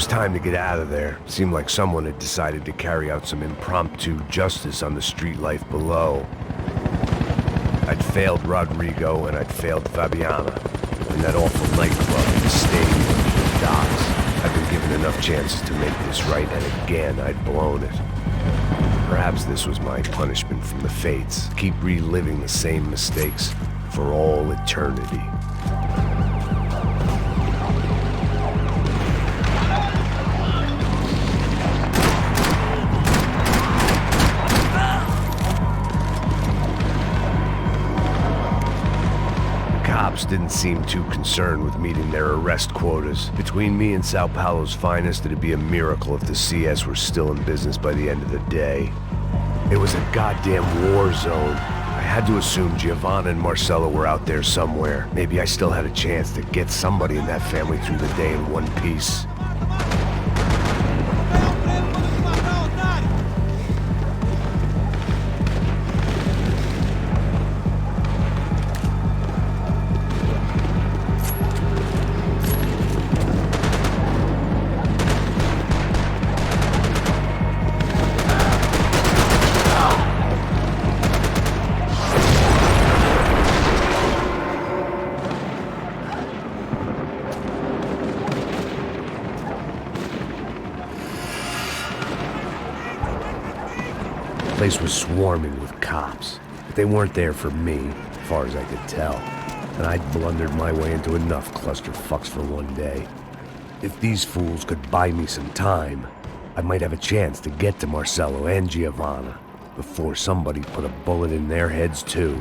was time to get out of there. Seemed like someone had decided to carry out some impromptu justice on the street life below. I'd failed Rodrigo and I'd failed Fabiana. In that awful nightclub, the stadium, the docks. I'd been given enough chances to make this right, and again I'd blown it. Perhaps this was my punishment from the fates. Keep reliving the same mistakes for all eternity. Cops didn't seem too concerned with meeting their arrest quotas. Between me and Sao Paulo's finest, it'd be a miracle if the CS were still in business by the end of the day. It was a goddamn war zone. I had to assume Giovanna and Marcelo were out there somewhere. Maybe I still had a chance to get somebody in that family through the day in one piece. The place was swarming with cops, but they weren't there for me, as far as I could tell, and I'd blundered my way into enough clusterfucks for one day. If these fools could buy me some time, I might have a chance to get to Marcelo and Giovanna before somebody put a bullet in their heads too.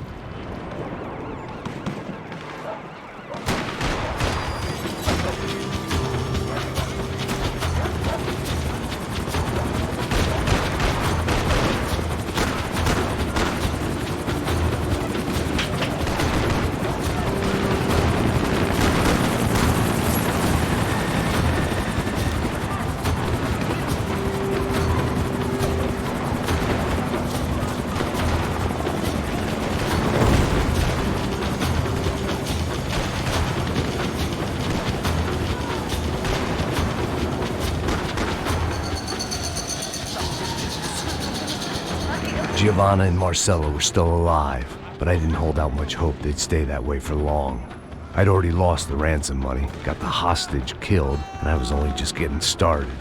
Giovanna and Marcelo were still alive, but I didn't hold out much hope they'd stay that way for long. I'd already lost the ransom money, got the hostage killed, and I was only just getting started.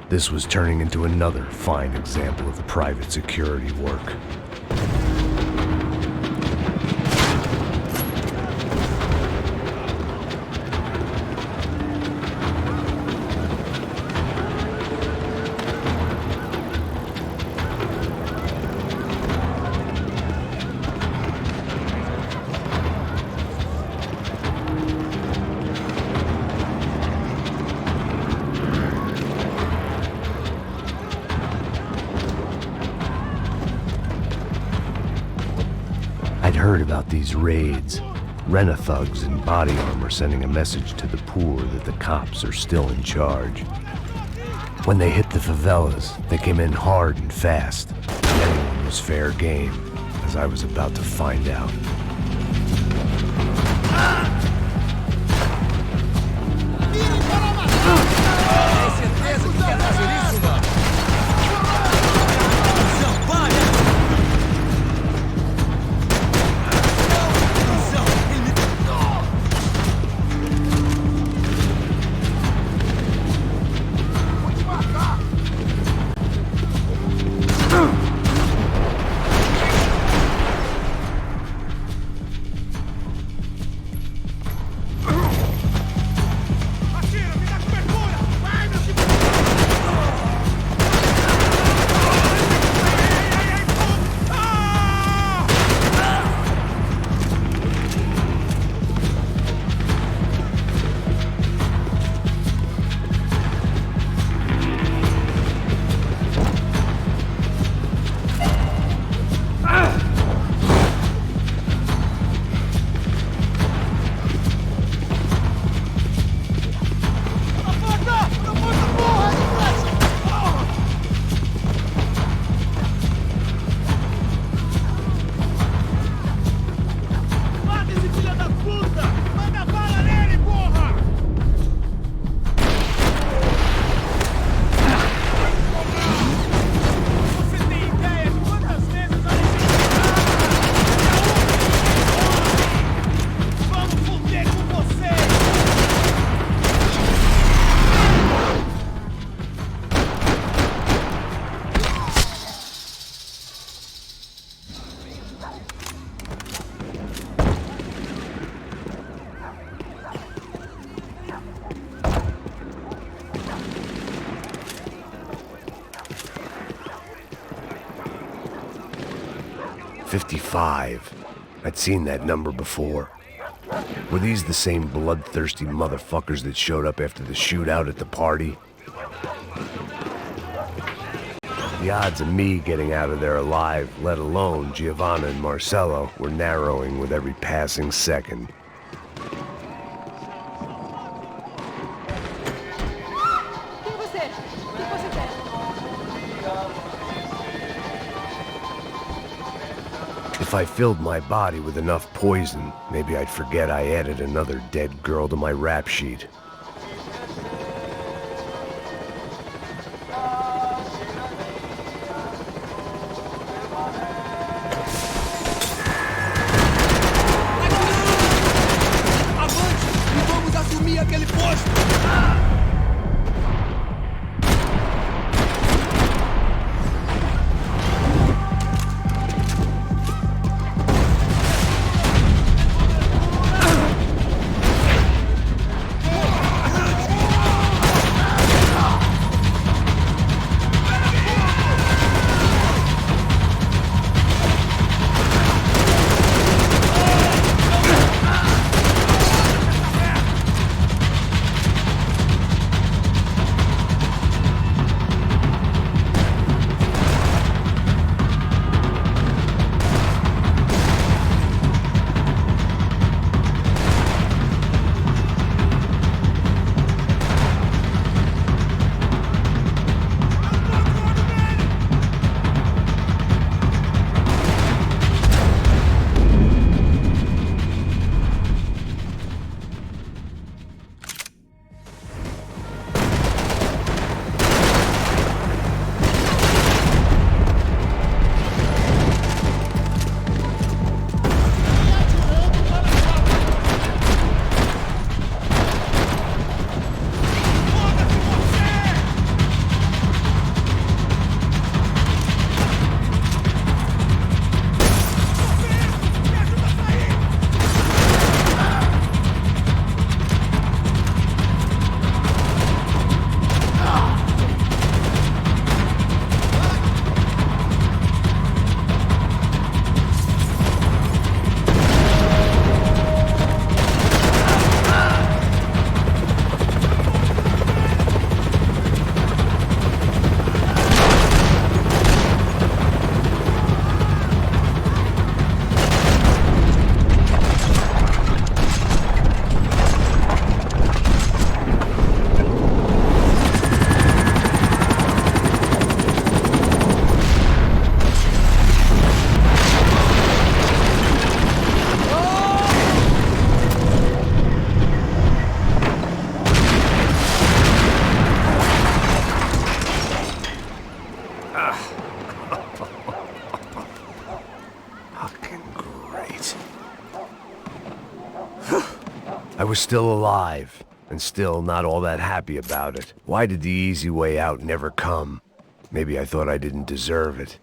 This was turning into another fine example of private security work. I'd heard about these raids. Rent-a-thugs in body armor sending a message to the poor that the cops are still in charge. When they hit the favelas, they came in hard and fast. Anyone was fair game, as I was about to find out. 55. I'd seen that number before. Were these the same bloodthirsty motherfuckers that showed up after the shootout at the party? The odds of me getting out of there alive, let alone Giovanna and Marcello, were narrowing with every passing second. If I filled my body with enough poison, maybe I'd forget I added another dead girl to my rap sheet. I was still alive, and still not all that happy about it. Why did the easy way out never come? Maybe I thought I didn't deserve it.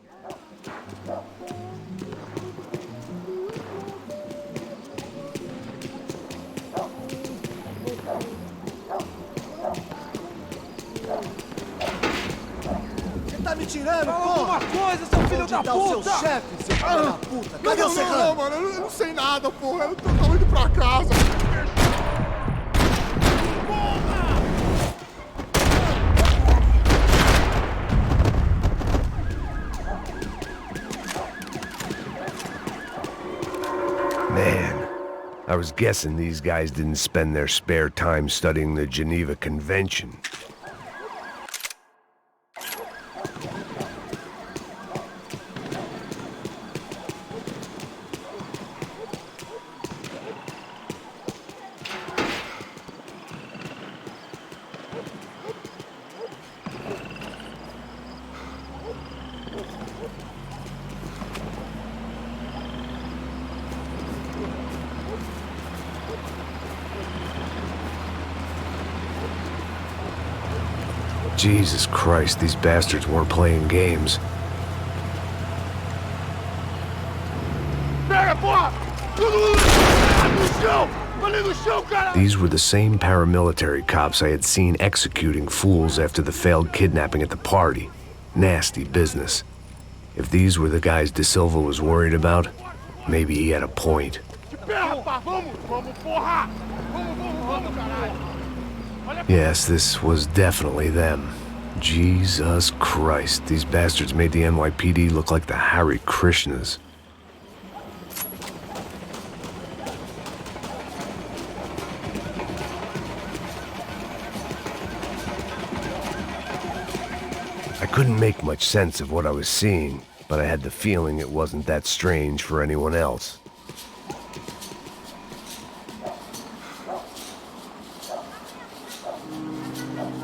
Tá me tirando, pô! Alguma coisa, seu filho da puta! O seu chefe, seu filho da puta! Cadê o Serrano? Não, mano, eu não sei nada, porra. Eu tô indo pra casa. Man, I was guessing these guys didn't spend their spare time studying the Geneva Convention. Jesus Christ, these bastards weren't playing games. These were the same paramilitary cops I had seen executing fools after the failed kidnapping at the party. Nasty business. If these were the guys De Silva was worried about, maybe he had a point. Yes, this was definitely them. Jesus Christ, these bastards made the NYPD look like the Hare Krishnas. I couldn't make much sense of what I was seeing, but I had the feeling it wasn't that strange for anyone else.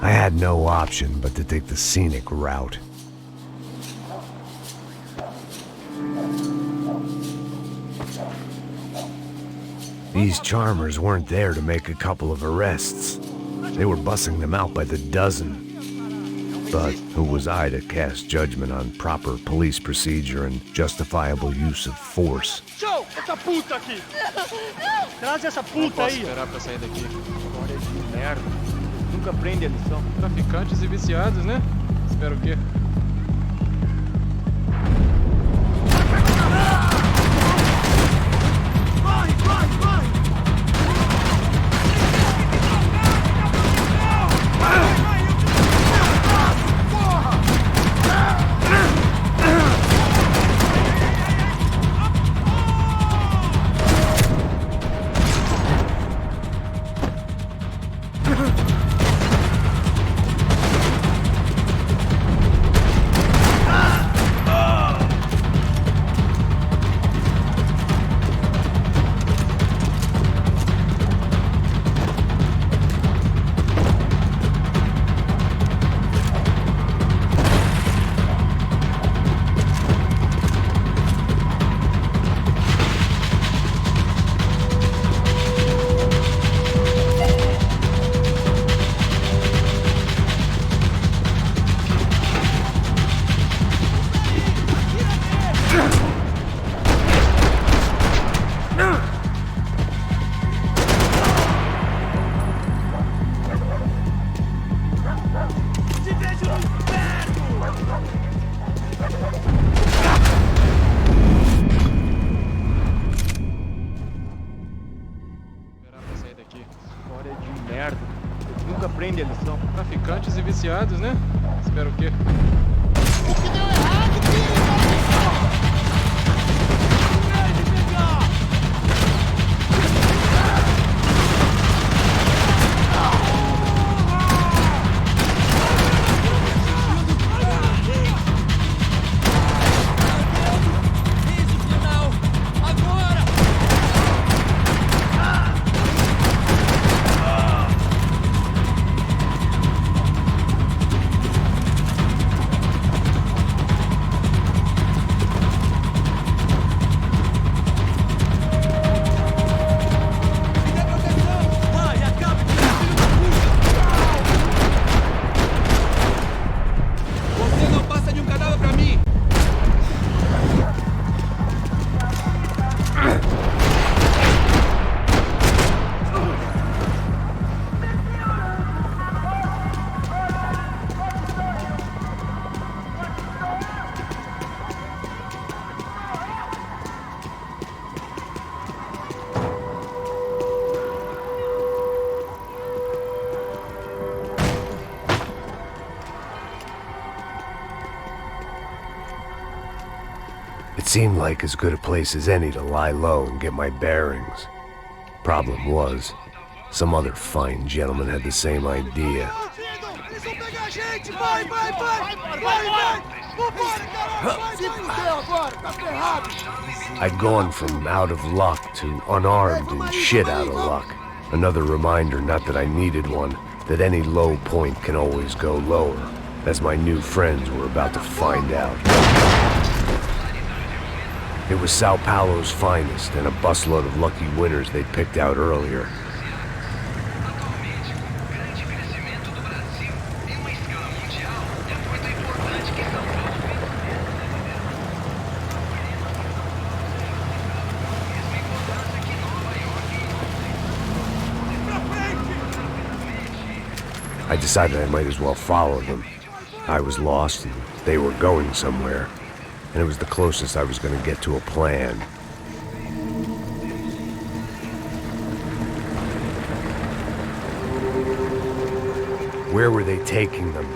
I had no option but to take the scenic route. These charmers weren't there to make a couple of arrests. They were bussing them out by the dozen. But who was I to cast judgment on proper police procedure and justifiable use of force? Show! Essa puta aqui! Traz essa puta aí! Não posso esperar pra sair daqui. História de merda. Nunca aprende a lição. Traficantes e viciados, né? Espero o quê? Vai, vai, vai! Nunca aprende a lição. Traficantes e viciados, né? Espero o quê? O que deu errado, filho? It seemed like as good a place as any to lie low and get my bearings. Problem was, some other fine gentleman had the same idea. I'd gone from out of luck to unarmed and shit out of luck. Another reminder, not that I needed one, that any low point can always go lower, as my new friends were about to find out. It was Sao Paulo's finest and a busload of lucky winners they'd picked out earlier. I decided I might as well follow them. I was lost and they were going somewhere. and it was the closest I was going to get to a plan. Where were they taking them?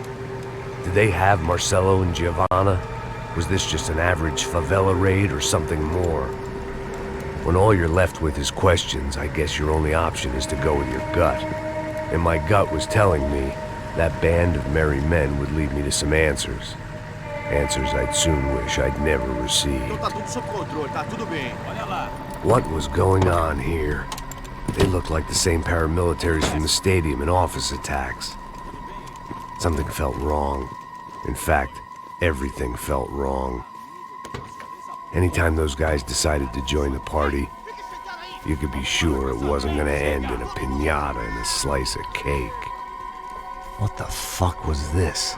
Did they have Marcelo and Giovanna? Was this just an average favela raid or something more? When all you're left with is questions, I guess your only option is to go with your gut. And my gut was telling me that band of merry men would lead me to some answers. Answers I'd soon wish I'd never received. What was going on here? They looked like the same paramilitaries from the stadium in office attacks. Something felt wrong. In fact, everything felt wrong. Anytime those guys decided to join the party, you could be sure it wasn't gonna end in a piñata and a slice of cake. What the fuck was this?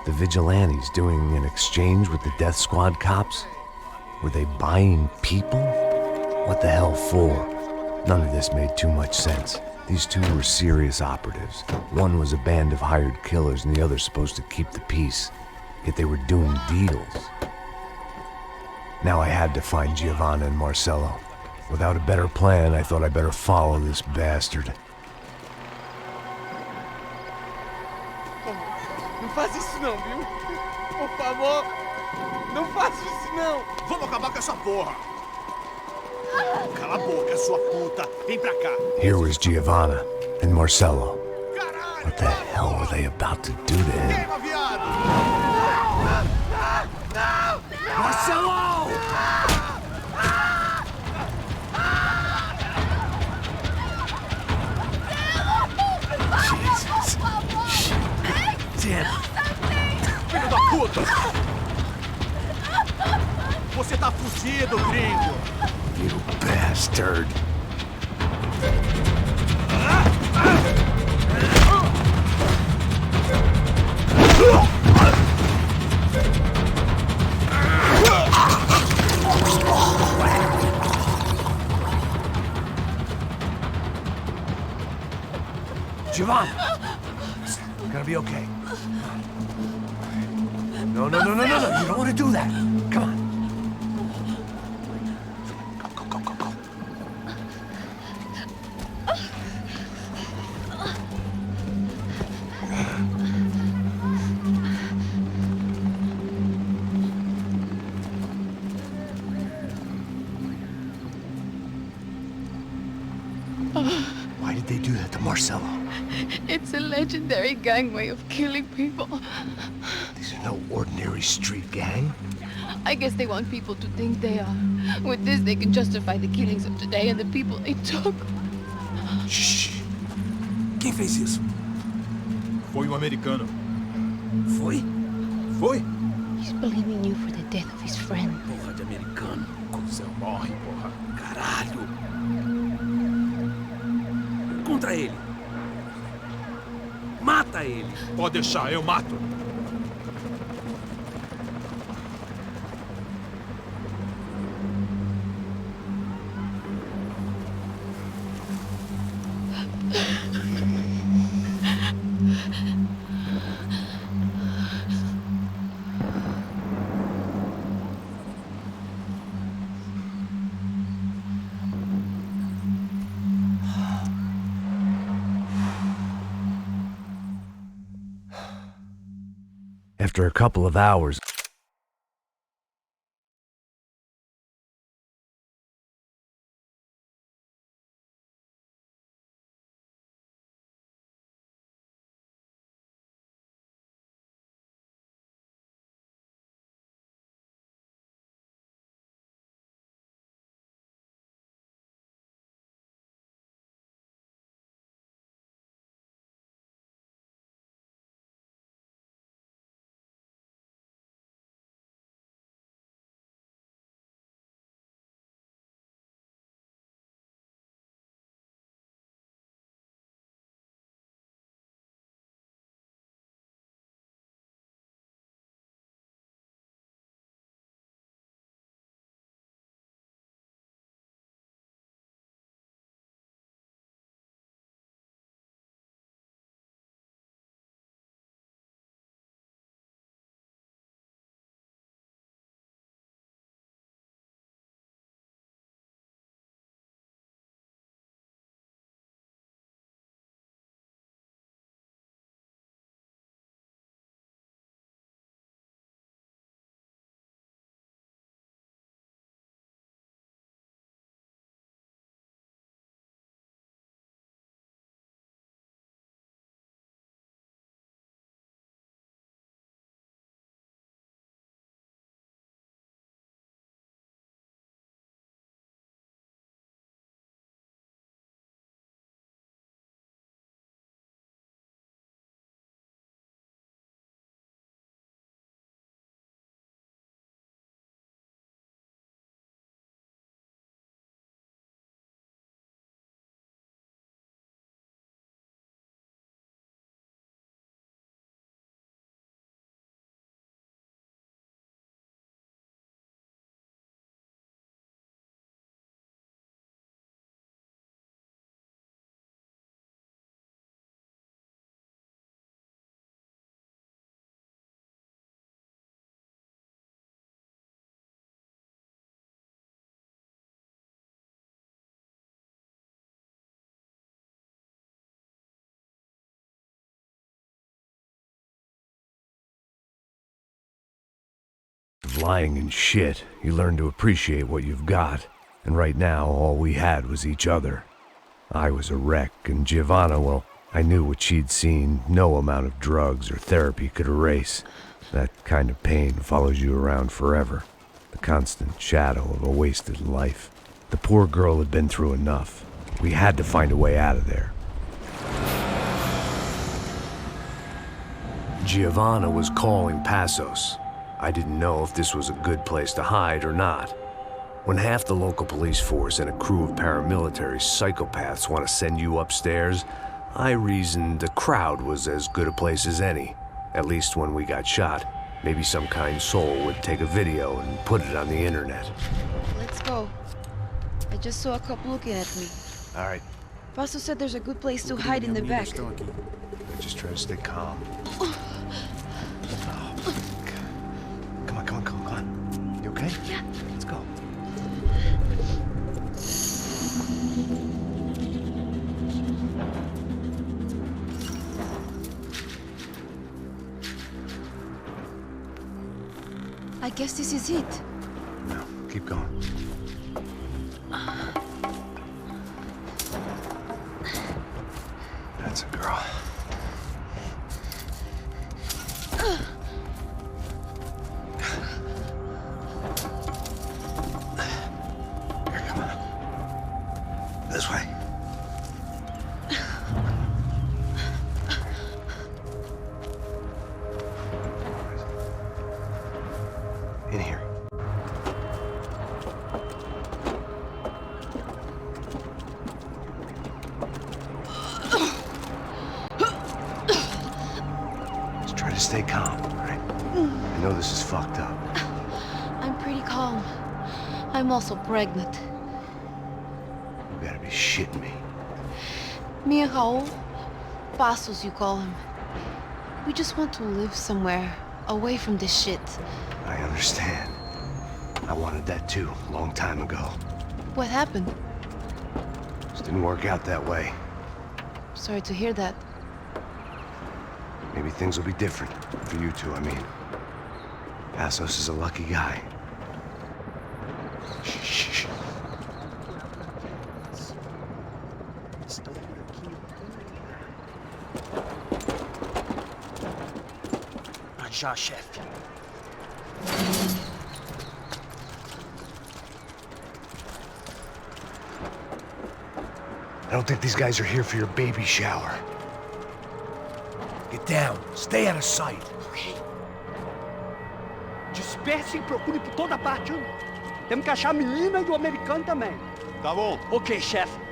The vigilantes doing an exchange with the death squad cops? Were they buying people? What the hell for? None of this made too much sense. These two were serious operatives. One was a band of hired killers and the other supposed to keep the peace. Yet they were doing deals. Now I had to find Giovanna and Marcelo. Without a better plan, I thought I better follow this bastard. Não faz isso não, viu? Por favor, não faça isso não. Vamos acabar com essa porra. Cala a boca, sua puta. Vem pra cá. Here was Giovanna and Marcelo. What the hell were they about to do to him? Queima, viado! Marcelo! Jesus. Shit. Damn. Filho da puta! Você tá fugido, gringo! You bastard. Giovanna! It's gonna be okay. No. You don't want to do that. Come on. Go. Why did they do that to Marcelo? It's a legendary gang way of killing people. These are no ordinary street gang. I guess they want people to think they are. With this, they can justify the killings of today and the people they took. Shh. Quem fez isso? Foi americano. Foi? Foi? He's blaming you for the death of his friend. Porra de americano. Cusão, morre, porra. Caralho. Contra ele. Mata ele. Pode deixar, eu mato. After a couple of hours, lying in shit, you learn to appreciate what you've got. And right now, all we had was each other. I was a wreck, and Giovanna, well, I knew what she'd seen no amount of drugs or therapy could erase. That kind of pain follows you around forever. The constant shadow of a wasted life. The poor girl had been through enough. We had to find a way out of there. Giovanna was calling Passos. I didn't know if this was a good place to hide or not. When half the local police force and a crew of paramilitary psychopaths want to send you upstairs, I reasoned the crowd was as good a place as any. At least when we got shot, maybe some kind soul would take a video and put it on the internet. Let's go. I just saw a couple looking at me. All right, Paso said there's a good place to hide in the back. just try to stay calm. Come on. You okay? Yeah. Let's go. I guess this is it. No, keep going. That's a girl. Here, come on. This way. In here. Just try to stay calm, all right? I know this is fucked up. I'm pretty calm. I'm also pregnant. You gotta be shitting me. Me and Raul, Passos you call him. We just want to live somewhere, away from this shit. I understand. I wanted that too, a long time ago. What happened? Just didn't work out that way. Sorry to hear that. Maybe things will be different. For you two, I mean. Passos is a lucky guy. Shh. Já, chefe. I don't think these guys are here for your baby shower. Get down. Stay out of sight. Ok. Disperse e procure por toda parte. Temos que achar a menina e o americano também. Tá bom. Ok, chefe.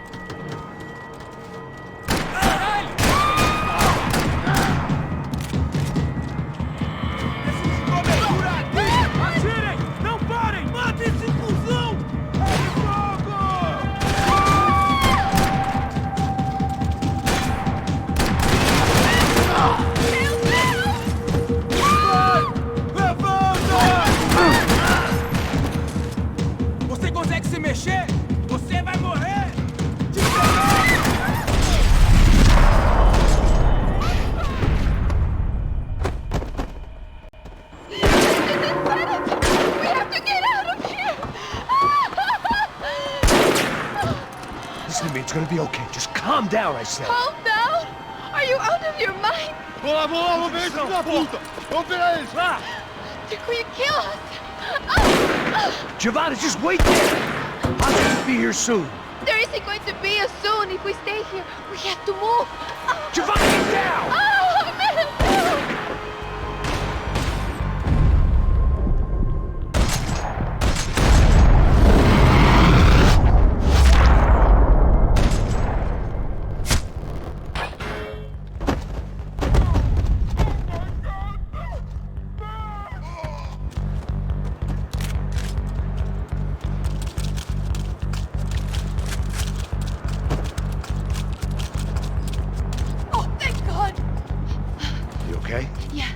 Atirem! Não parem! Matem esse cuzão! Você consegue se mexer? Você vai morrer! We have to get out of here! Listen to me, it's gonna be okay. Just calm down, I said. Calm down! Are you out of your mind? Vamos ver esse filho da puta! Vamos pegar eles! Lá! They're going to kill us! Giovanna, just wait there! I'll just be here soon. There isn't going to be a soon if we stay here. We have to move. Giovanna, get down! Oh, man! Oh, thank God! You okay? Yeah.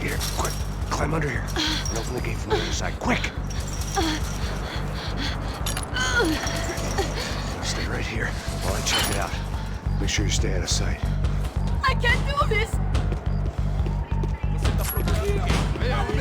Here, quick. Climb under here. And open the gate from the other side. Quick! Stay right here while I check it out. Make sure you stay out of sight. I can't do this! Você tá protegido.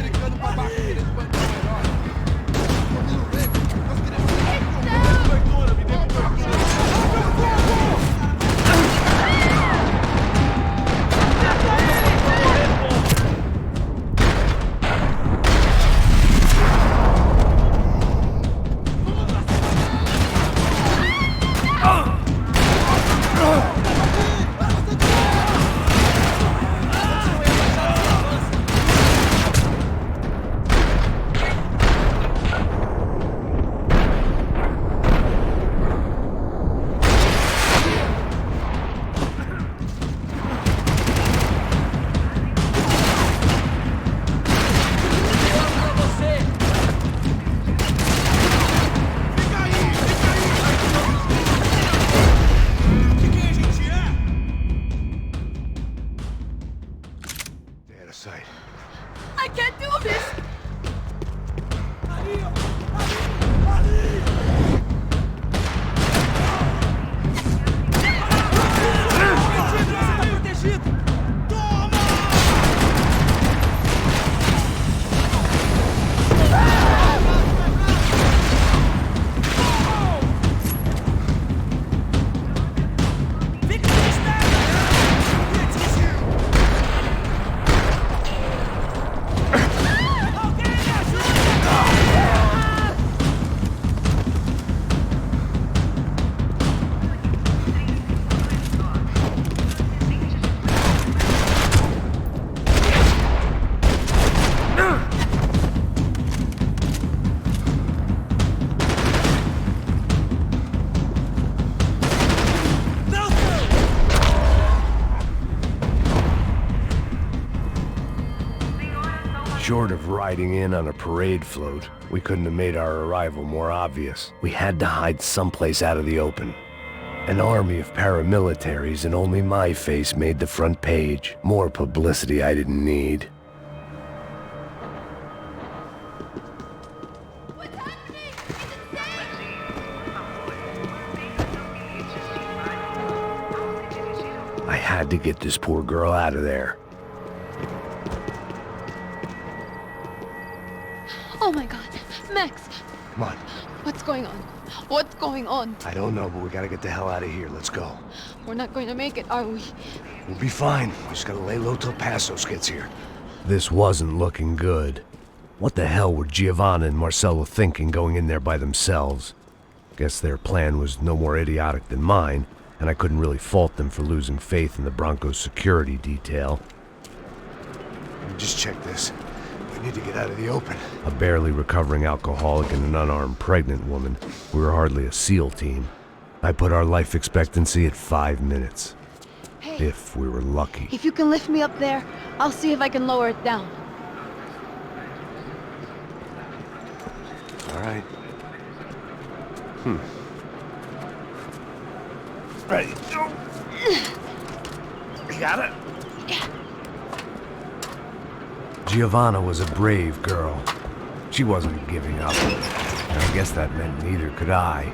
I can't do this! Short of riding in on a parade float, we couldn't have made our arrival more obvious. We had to hide someplace out of the open. An army of paramilitaries and only my face made the front page. More publicity I didn't need. What's happening? It's insane! I had to get this poor girl out of there. Oh my god. Max, Come on. what's going on? What's going on? I don't know, but we gotta get the hell out of here. Let's go. We're not going to make it, are we? We'll be fine. We just gotta lay low till Passos gets here. This wasn't looking good. What the hell were Giovanna and Marcello thinking going in there by themselves? Guess their plan was no more idiotic than mine, and I couldn't really fault them for losing faith in the Broncos security detail. Just check this. We need to get out of the open. A barely recovering alcoholic and an unarmed pregnant woman. We were hardly a SEAL team. I put our life expectancy at 5 minutes. Hey, If we were lucky. if you can lift me up there, I'll see if I can lower it down. All right. Ready. Go. You got it? Giovanna was a brave girl. She wasn't giving up. And I guess that meant neither could I.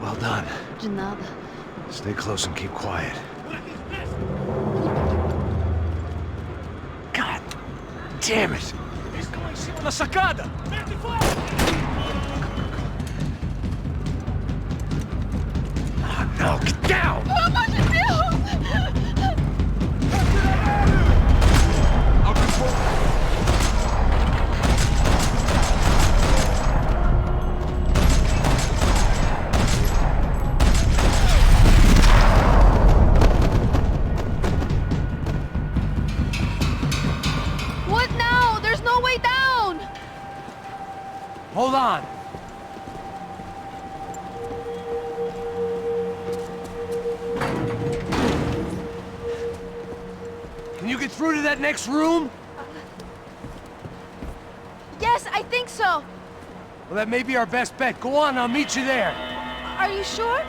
Well done. De nada. Stay close and keep quiet. God damn it! Na sacada! Oh, no, get down! Pelo amor de Deus! What now? There's no way down! Hold on. Can you get through to that next room? Yes, I think so. Well, that may be our best bet. Go on, I'll meet you there. Are you sure?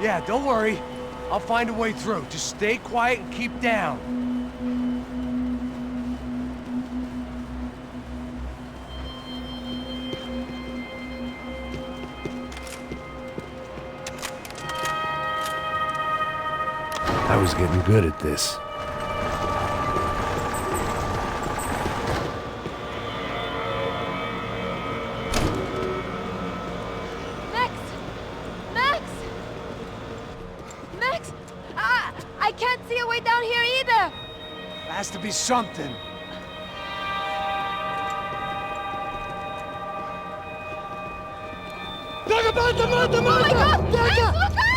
Yeah, don't worry. I'll find a way through. Just stay quiet and keep down. I was getting good at this. way down here either! There has to be something. Oh my God! Max, look out!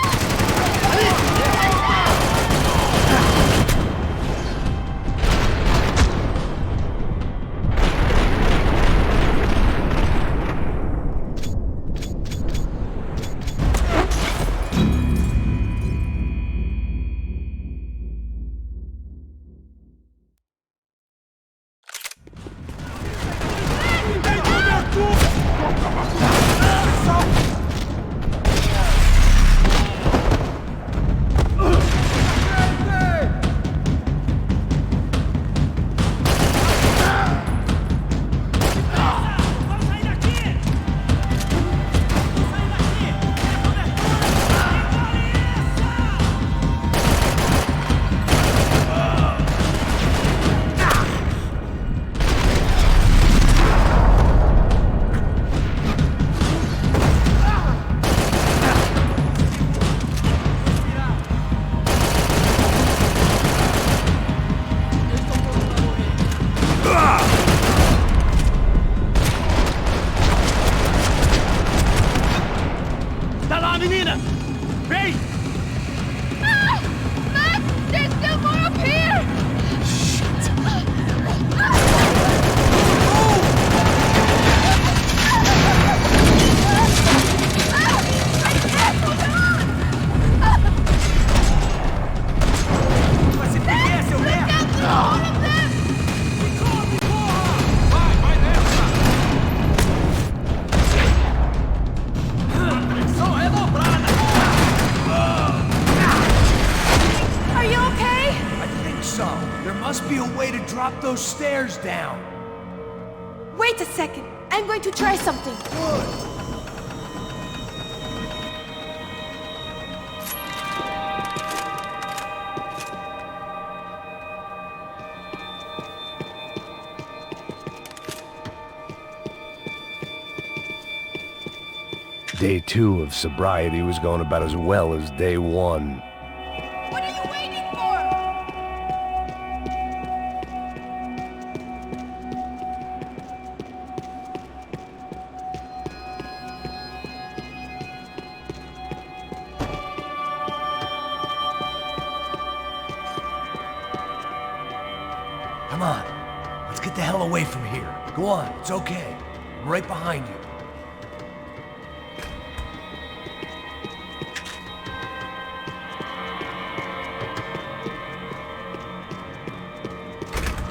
Those stairs down. Wait a second. I'm going to try something. Good. Day 2 of sobriety was going about as well as day 1. What are you waiting for? Come on. Let's get the hell away from here. Go on. It's okay. I'm right behind you.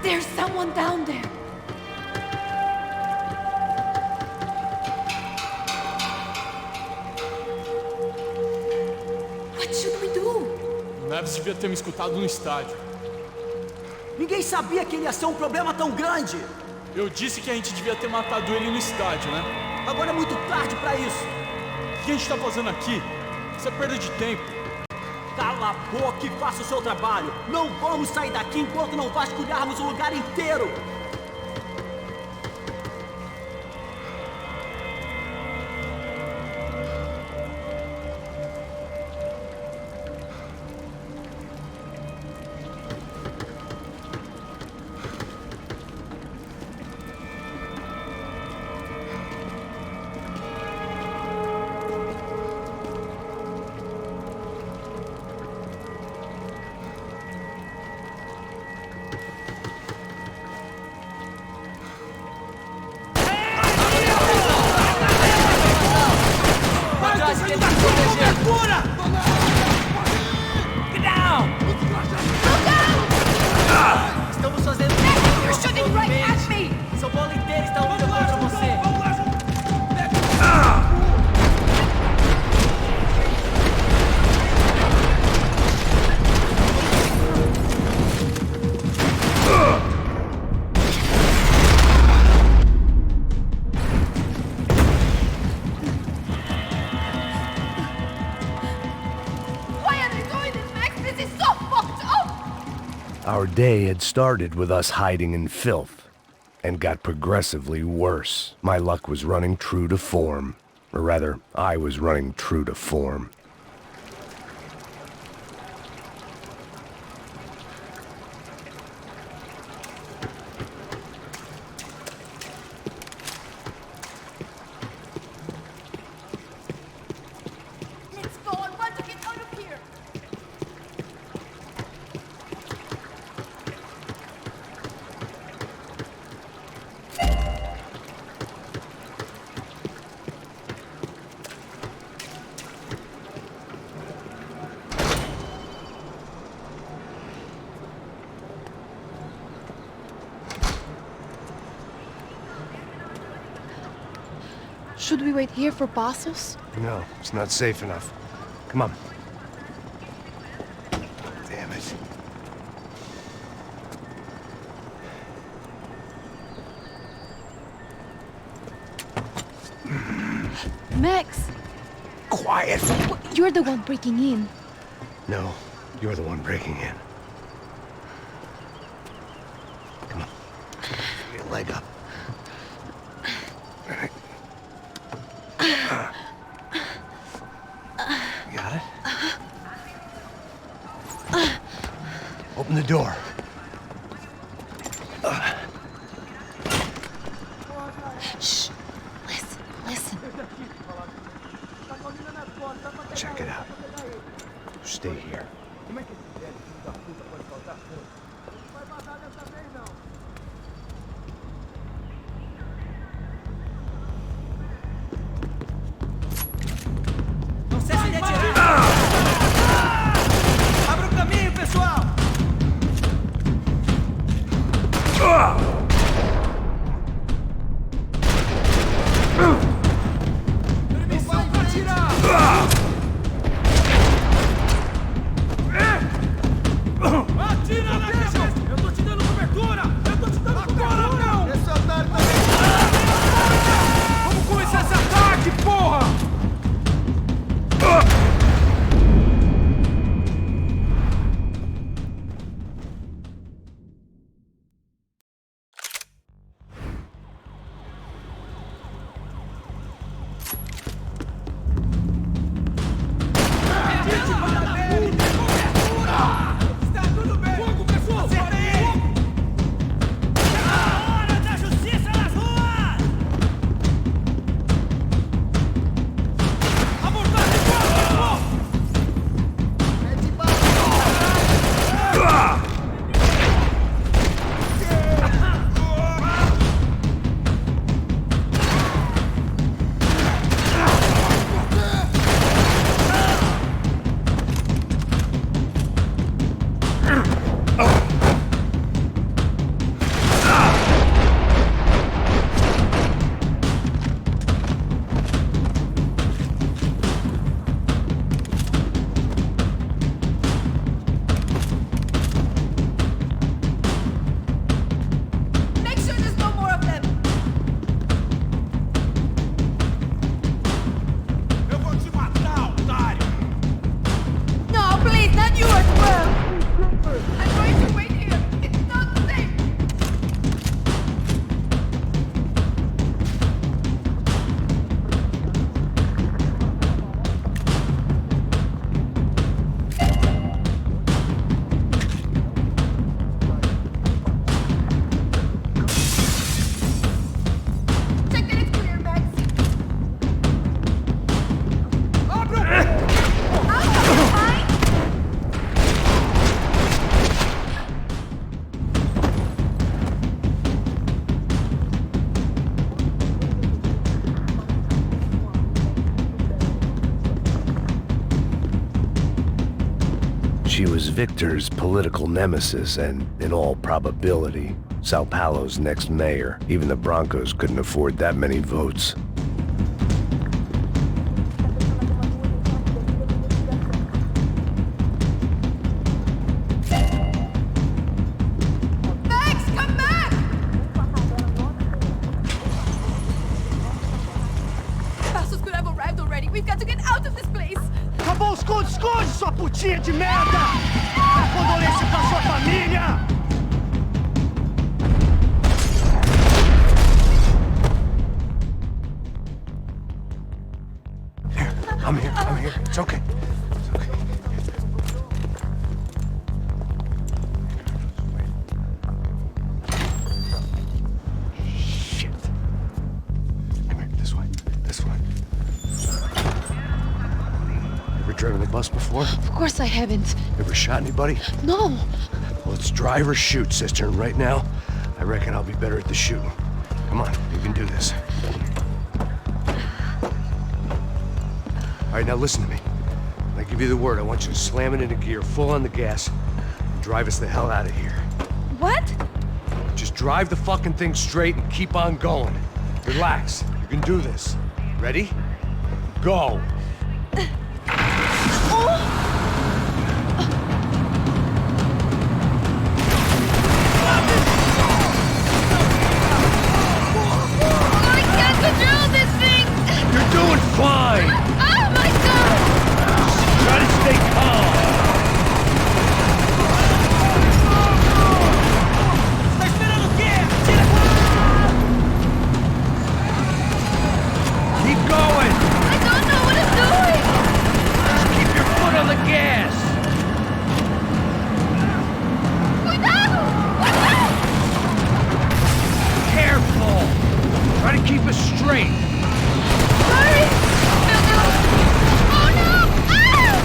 There's someone down there. What should we do? O Neves devia ter me escutado no estádio. Ninguém sabia que ele ia ser um problema tão grande. Eu disse que a gente devia ter matado ele no estádio, né? Agora é muito tarde pra isso. O que a gente tá fazendo aqui? Isso é perda de tempo. Cala a boca e faça o seu trabalho. Não vamos sair daqui enquanto não vasculharmos o lugar inteiro. Estamos fazendo... You're shooting right at me! São Paulo inteiro está ouvindo agora pra você. Why are they doing this, Max? This is so fucked up! Our day had started with us hiding in filth, and got progressively worse. My luck was running true to form. Or rather, I was running true to form. Should we wait here for Passos? No, it's not safe enough. Come on. Damn it. Max! Quiet! You're the one breaking in. No, you're the one breaking in. Come on. Get a leg up. All right. You got it? Open the door. Shh. Listen. Check it out. Stay here. Não cesse de atirar! Abra o caminho, pessoal! Permissão pra atirar! Atira na cabeça! Eu tô te dando cobertura! Agora não! Esse otário tá... Vamos começar esse ataque, porra! Está tudo bem! Fogo, pessoal! Acerta ele! A hora da justiça nas ruas! Abordagem, pessoal! É de baixo! Make sure there's no more of them. Eu vou te matar, otário! No, please, not you as well. I'm going to wait here. It's not safe. Check that it's clear, Max. She was Victor's political nemesis and, in all probability, Sao Paulo's next mayor. Even the Broncos couldn't afford that many votes. Max, come back! Passos could have arrived already. We've got to get out of this place. Acabou, esconde, sua putinha de merda! Condolência pra sua família! Here, I'm here. It's okay. It's okay. Shit. Come here, this way. Ever driven a bus before? Of course I haven't. Ever shot anybody? No. Well, it's drive or shoot, sister, and right now, I reckon I'll be better at the shooting. Come on, you can do this. All right, now listen to me. When I give you the word, I want you to slam it into gear, full on the gas, and drive us the hell out of here. What? Just drive the fucking thing straight and keep on going. Relax. You can do this. Ready? Go! I can't control this thing! You're doing fine! Oh my god! Try to stay calm! Keep going! I don't know what I'm doing! Just keep your foot on the gas! Cuidado! Cuidado! Careful! Try to keep us straight! Hurry! Oh no! Ah!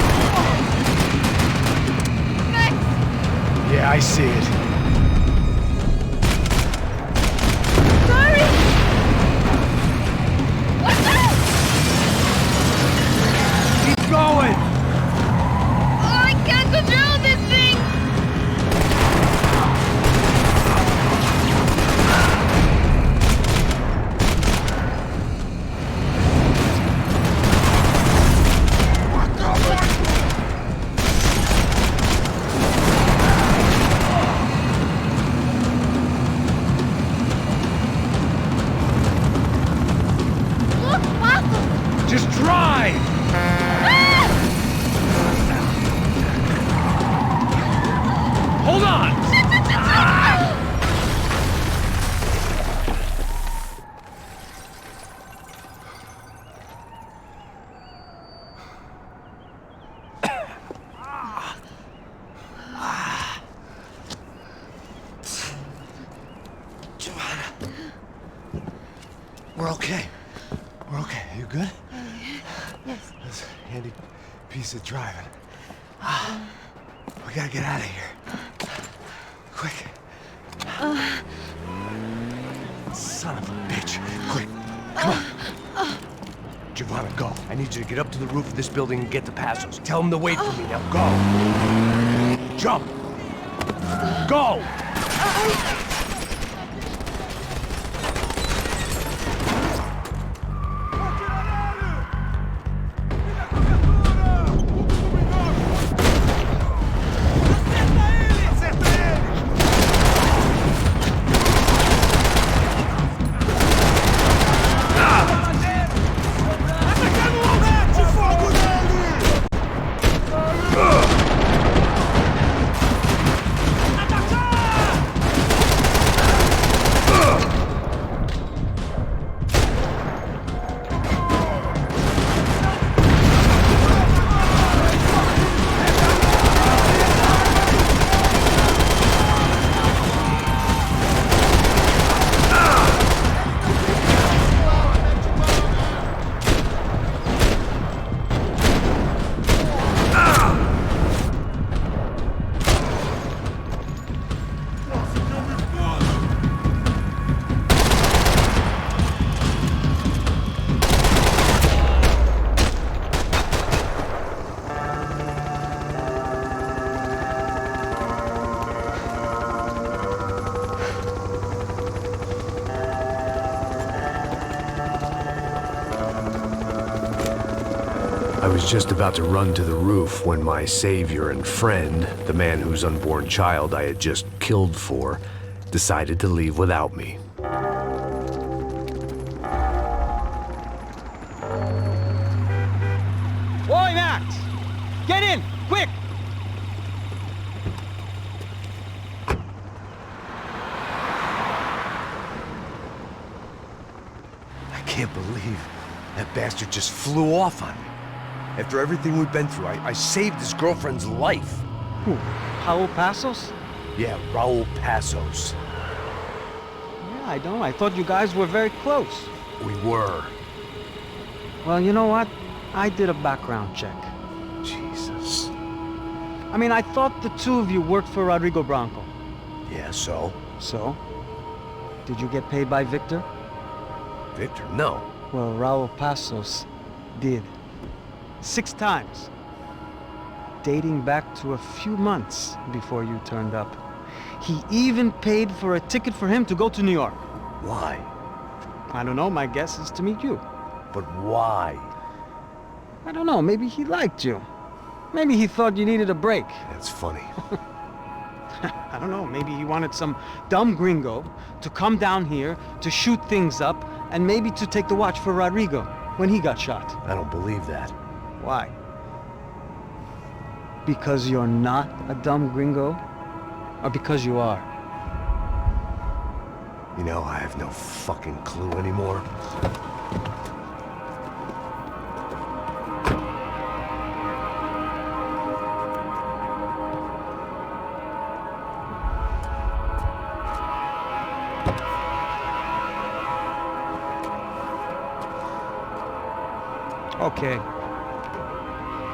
Max! Yeah, I see it. Hurry! What's that? Keep going! Oh, I can't control this thing! Look, Paco! Just drive! Hold on! Joanna. We're okay. We're okay. You good? Yes. That's a handy piece of driving. We gotta get out of here. Quick. Son of a bitch. Quick. Come on. Giovanna, go. I need you to get up to the roof of this building and get to Passos. Tell them to wait for me. Now go. Jump. Go! I was just about to run to the roof when my savior and friend, the man whose unborn child I had just killed for, decided to leave without me. Oi, Max! Get in! Quick! I can't believe that bastard just flew off on me. After everything we've been through, I saved his girlfriend's life. Who? Raul Passos? Yeah, Raul Passos. Yeah, I know. I thought you guys were very close. We were. Well, you know what? I did a background check. Jesus. I mean, I thought the two of you worked for Rodrigo Branco. Yeah, so? So? Did you get paid by Victor? Victor, no. Well, Raul Passos did. 6 times. Dating back to a few months before you turned up. He even paid for a ticket for him to go to New York. Why? I don't know, my guess is to meet you. But why? I don't know, maybe he liked you. Maybe he thought you needed a break. That's funny. I don't know, maybe he wanted some dumb gringo to come down here to shoot things up and maybe to take the watch for Rodrigo when he got shot. I don't believe that. Why? Because you're not a dumb gringo? Or because you are? You know, I have no fucking clue anymore. Okay.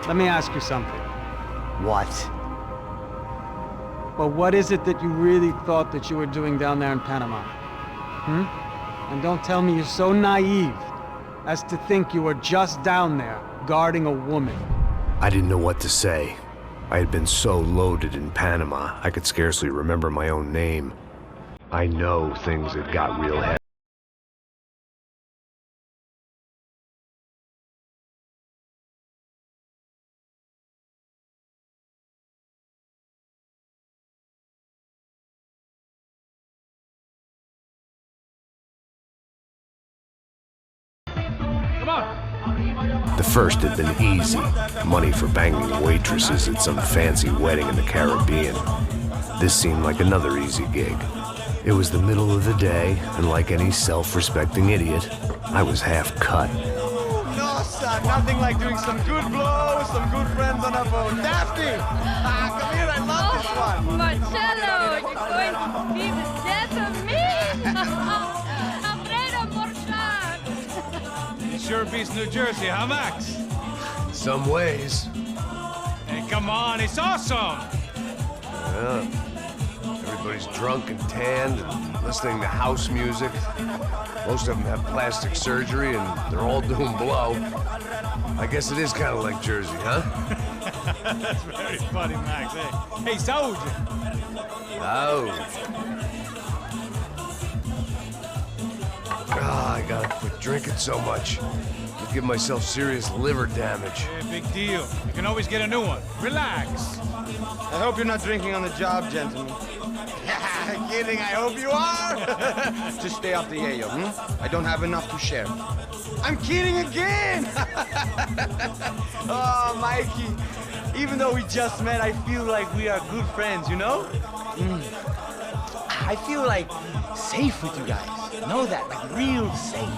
Let me ask you something. What? Well, what is it that you really thought that you were doing down there in Panama? And don't tell me you're so naive as to think you were just down there guarding a woman. I didn't know what to say. I had been so loaded in Panama, I could scarcely remember my own name. I know things had got real heavy. The first had been easy. Money for banging waitresses at some fancy wedding in the Caribbean. This seemed like another easy gig. It was the middle of the day, and like any self-respecting idiot, I was half cut. No, son, nothing like doing some good blows, some good friends on a boat. Daphne! Come here, I love this one. Marcello, you're going to be the death of me! Alfredo Morchan! Sure beats New Jersey, huh, Max? In some ways. Hey, come on, it's awesome! Yeah. Everybody's drunk and tanned and listening to house music. Most of them have plastic surgery and they're all doing blow. I guess it is kind of like Jersey, huh? That's very funny, Max. Hey, Saúde! I gotta quit drinking so much. I'll give myself serious liver damage. Hey, big deal. You can always get a new one. Relax. I hope you're not drinking on the job, gentlemen. Kidding, I hope you are. Just stay off the yayo, I don't have enough to share. I'm kidding again. Oh, Mikey, even though we just met, I feel like we are good friends, you know? I feel like safe with you guys. Know that, like real safe.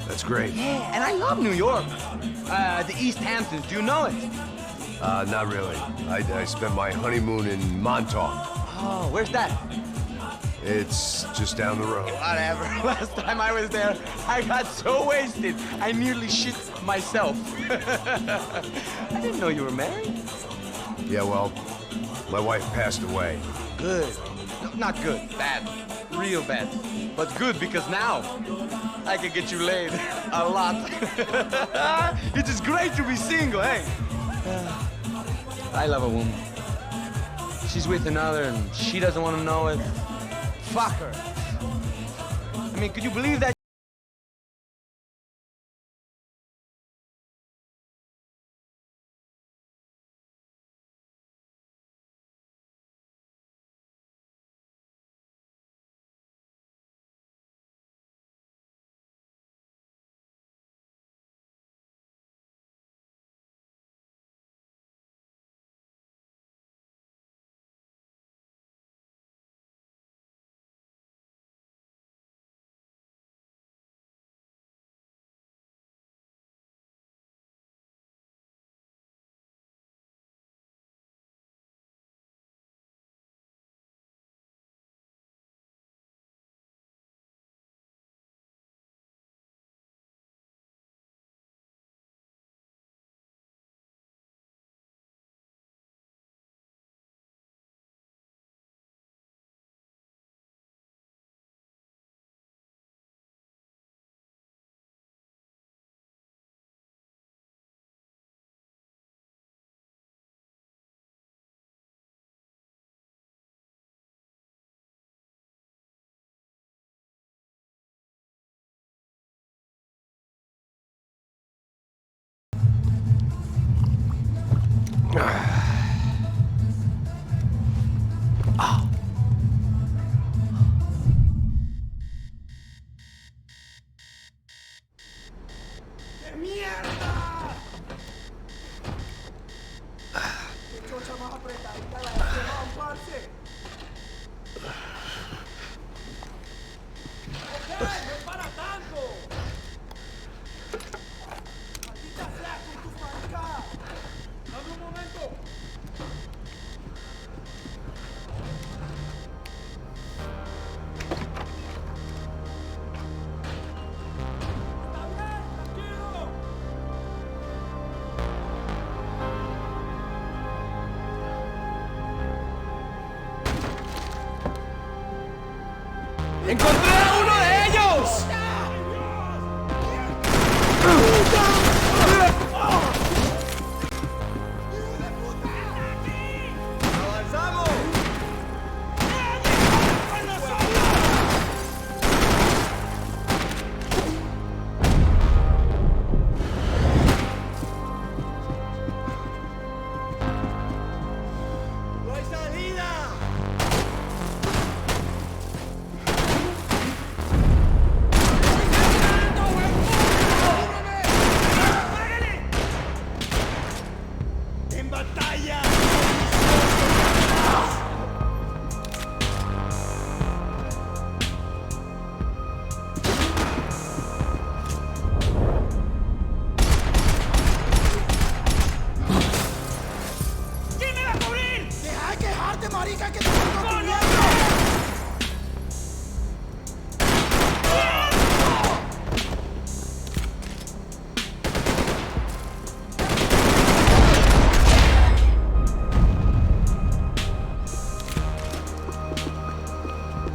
That's great. Yeah, and I love New York. The East Hamptons, do you know it? Not really. I spent my honeymoon in Montauk. Oh, where's that? It's just down the road. Whatever. Last time I was there, I got so wasted, I nearly shit myself. I didn't know you were married. Yeah, well, my wife passed away. Good. No, not good. Bad. Real bad. But good because now I can get you laid a lot. It is great to be single, hey? I love a woman. She's with another and she doesn't want to know it. Fuck her. I mean, could you believe that? ¡Encontré a uno de ellos! ¡Avanzamos! ¡No hay salida! ¡En batalla! ¿Quién me va a cubrir? ¡Deja de quejarte, marica, que te estoy cubriendo!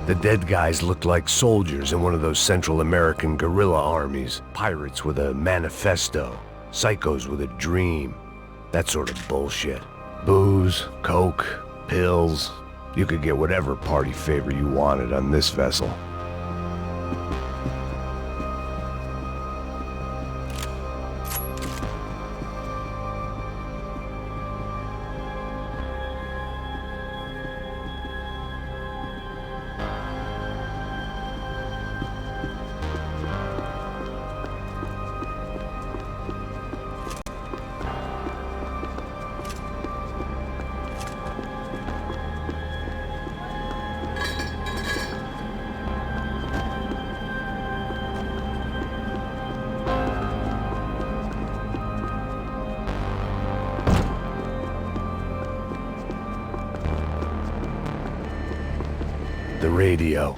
The dead guys looked like soldiers in one of those Central American guerrilla armies. Pirates with a manifesto. Psychos with a dream. That sort of bullshit. Booze, coke, pills. You could get whatever party favor you wanted on this vessel. The radio.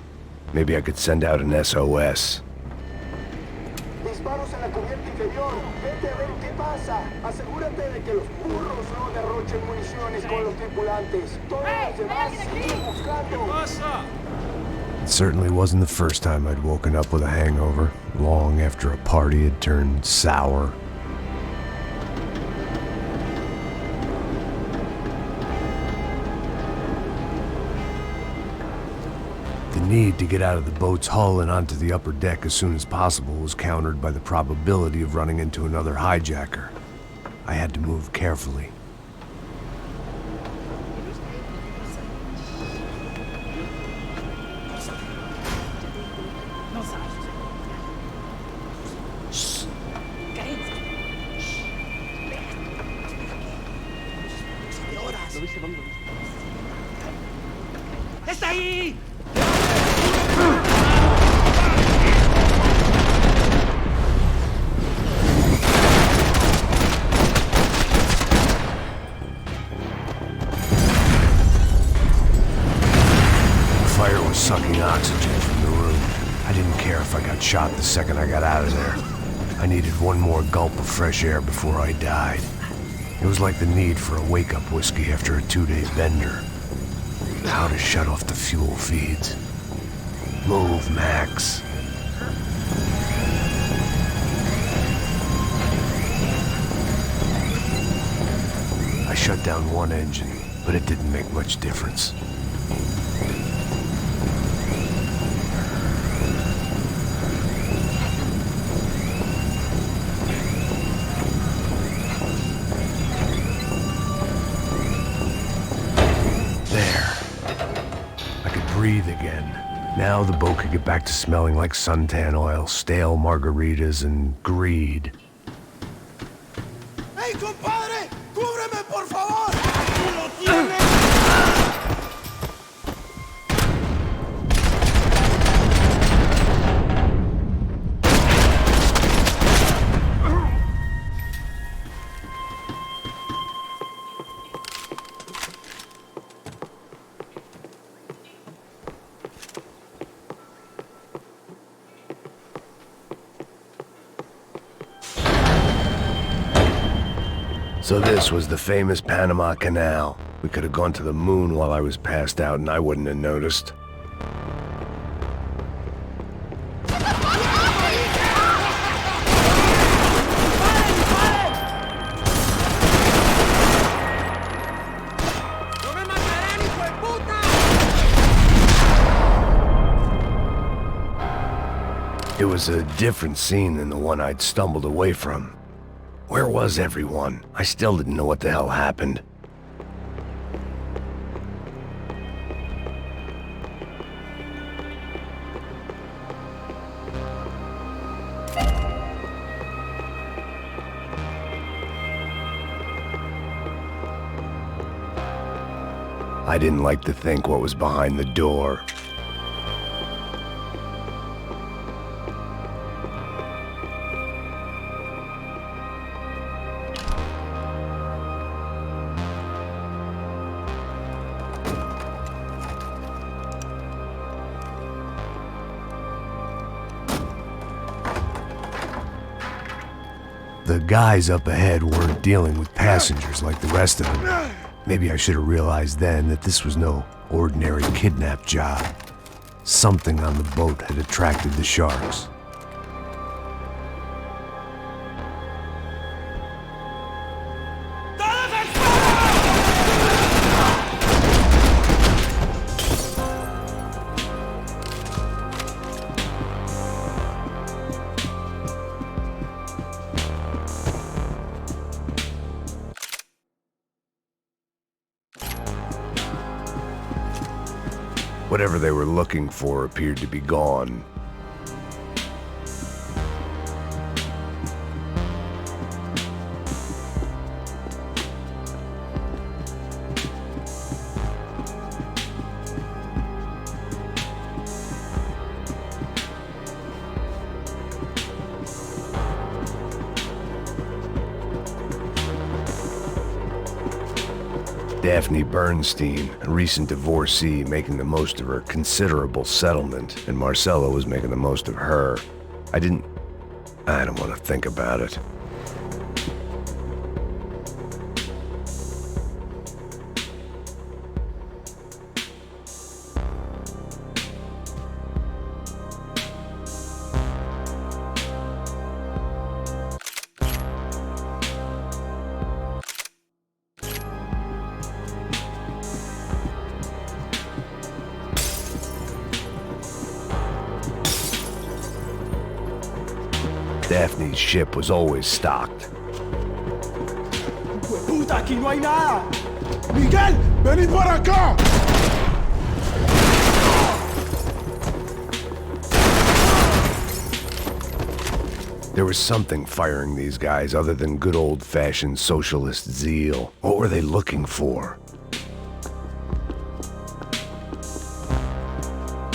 Maybe I could send out an SOS. Disparos en la cubierta inferior. Vete a ver qué pasa. Asegúrate de que los burros no derrochen municiones con los tripulantes. Todos los demás siguen buscando. It certainly wasn't the first time I'd woken up with a hangover, long after a party had turned sour. The need to get out of the boat's hull and onto the upper deck as soon as possible was countered by the probability of running into another hijacker. I had to move carefully. ¡Está ahí! Fire was sucking oxygen from the room. I didn't care if I got shot the second I got out of there. I needed one more gulp of fresh air before I died. It was like the need for a wake-up whiskey after a 2-day bender. How to shut off the fuel feeds. Move, Max. I shut down one engine, but it didn't make much difference. Breathe again. Now the boat could get back to smelling like suntan oil, stale margaritas, and greed. ahí, compadre! ¡Cúbreme, por favor! ¡Aquí lo tienes! So this was the famous Panama Canal. We could have gone to the moon while I was passed out and I wouldn't have noticed. It was a different scene than the one I'd stumbled away from. Where was everyone? I still didn't know what the hell happened. I didn't like to think what was behind the door. The guys up ahead weren't dealing with passengers like the rest of them. Maybe I should have realized then that this was no ordinary kidnap job. Something on the boat had attracted the sharks. Whatever they were looking for appeared to be gone. Daphne Bernstein, a recent divorcee, making the most of her considerable settlement, and Marcella was making the most of her. I don't want to think about it. Daphne's ship was always stocked. ¡Puta, aquí no hay nada! ¡Miguel, venid para acá! There was something firing these guys other than good old-fashioned socialist zeal. What were they looking for?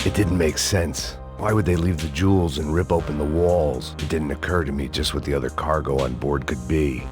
It didn't make sense. Why would they leave the jewels and rip open the walls? It didn't occur to me just what the other cargo on board could be.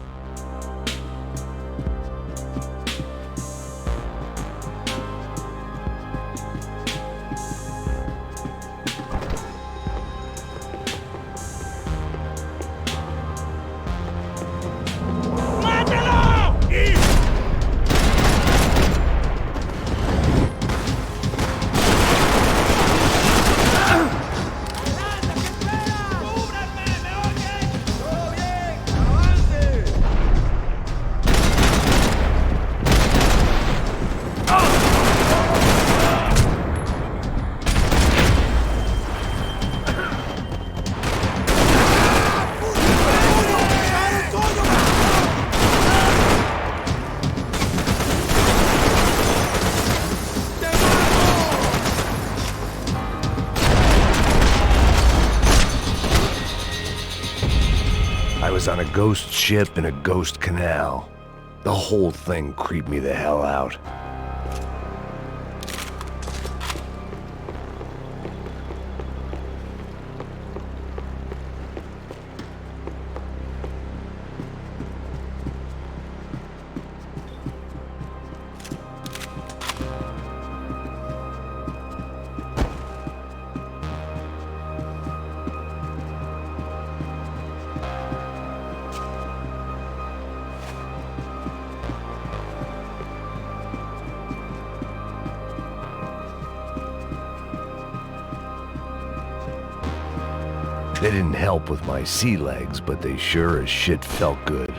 I was on a ghost ship in a ghost canal. The whole thing creeped me the hell out. They didn't help with my sea legs, but they sure as shit felt good.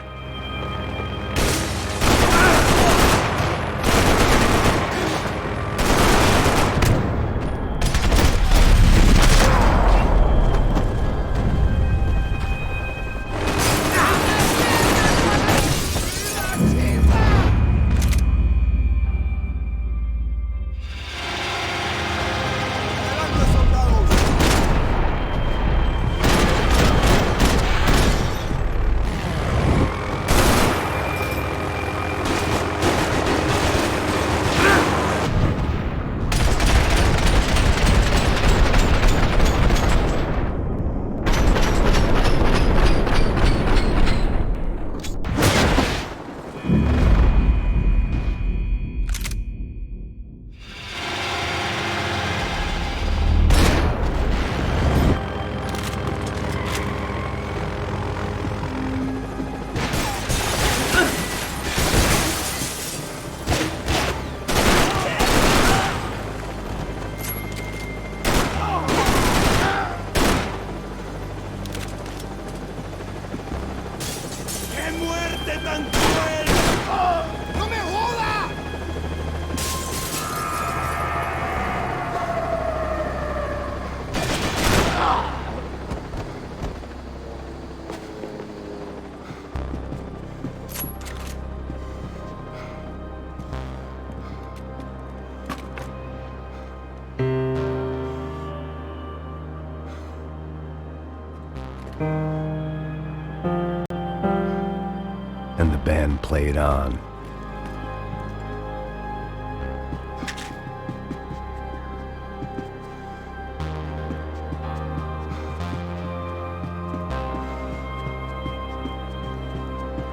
And the band played on.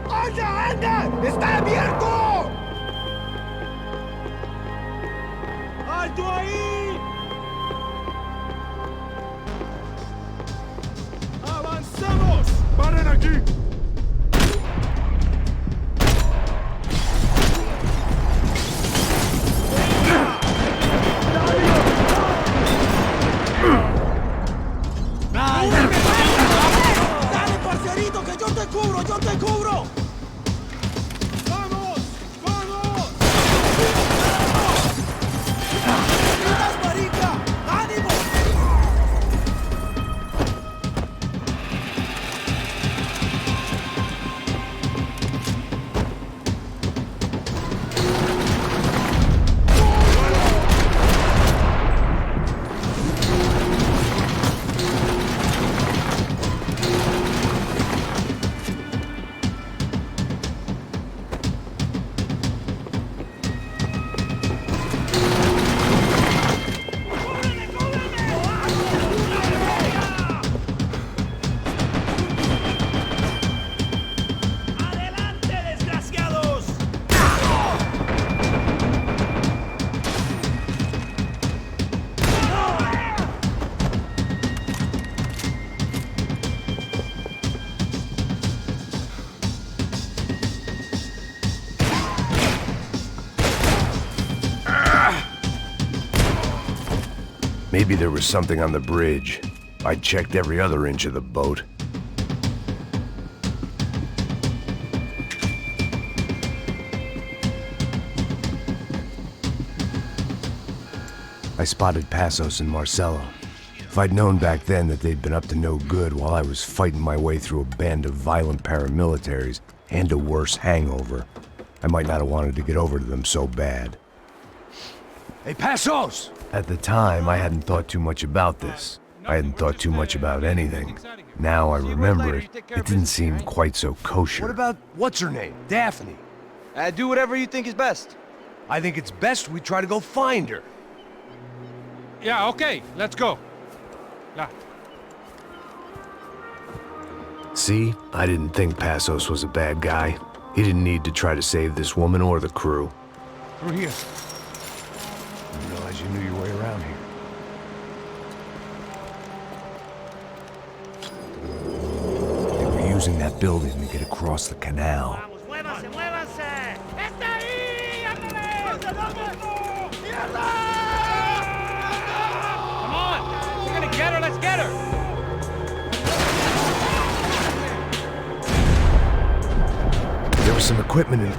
¡Anda, anda! ¡Está abierto! ¡Alto ahí! ¡Avancemos! ¡Paren aquí! ¡Dale, parcerito, que yo te cubro, yo te cubro! ¡Vamos! ¡Vamos! ¡Gritas, marica! ¡Ánimo! Maybe there was something on the bridge. I checked every other inch of the boat. I spotted Passos and Marcelo. If I'd known back then that they'd been up to no good while I was fighting my way through a band of violent paramilitaries and a worse hangover, I might not have wanted to get over to them so bad. Hey, Passos! At the time, I hadn't thought too much about this. I hadn't thought too much about anything. Now I remember it, it didn't seem quite so kosher. What about what's her name? Daphne. Do whatever you think is best. I think it's best we try to go find her. Yeah, okay, let's go. La. See, I didn't think Passos was a bad guy. He didn't need to try to save this woman or the crew. Through here. I didn't realize you knew your way around here. They were using that building to get across the canal. Come on! We're gonna get her, let's get her! There was some equipment in...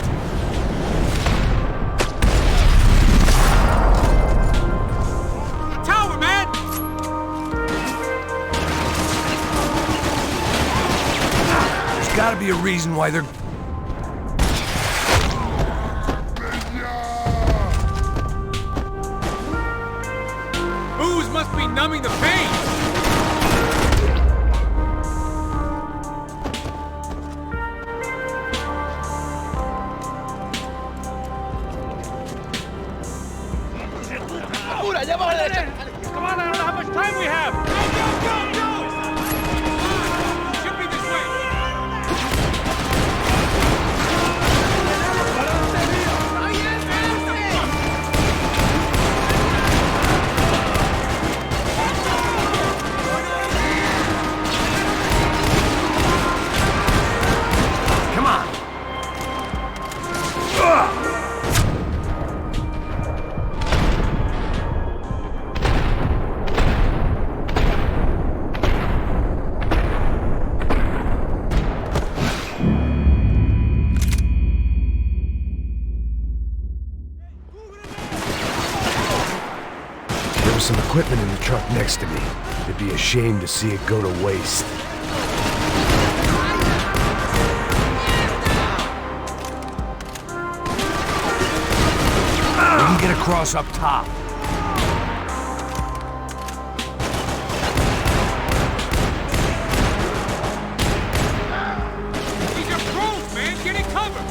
Tower, man! There's gotta be a reason why they're... Booze must be numbing the pain! Come on, I don't know how much time we have! Go! Should be this way! Come on! There was some equipment in the truck next to me. It'd be a shame to see it go to waste. We can get across up top. These are pros, man! Get in cover!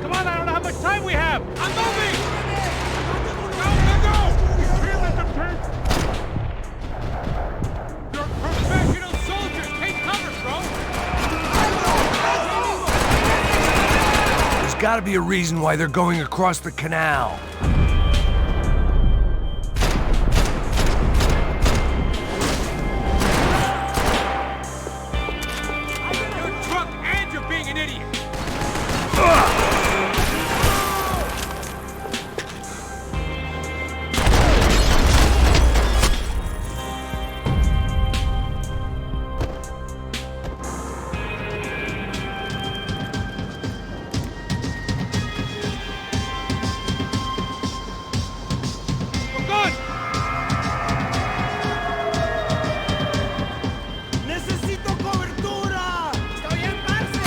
Come on, I don't know how much time we have! I'm moving! Go! Feel it, the pink! You're professional soldiers! Take cover, bro! There's gotta be a reason why they're going across the canal. You're drunk and you're being an idiot! We're good! ¡Necesito cobertura! ¡Estoy en parce!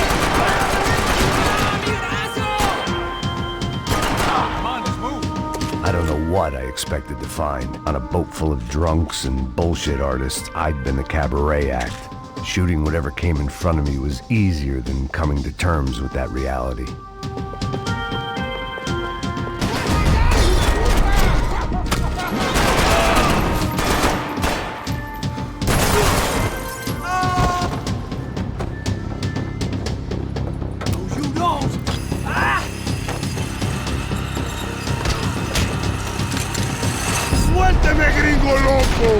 Come on, let's move! I don't know what I expected to find. On a boat full of drunks and bullshit artists, I'd been the cabaret act. Shooting whatever came in front of me was easier than coming to terms with that reality. You don't! ¡Suélteme, gringo loco!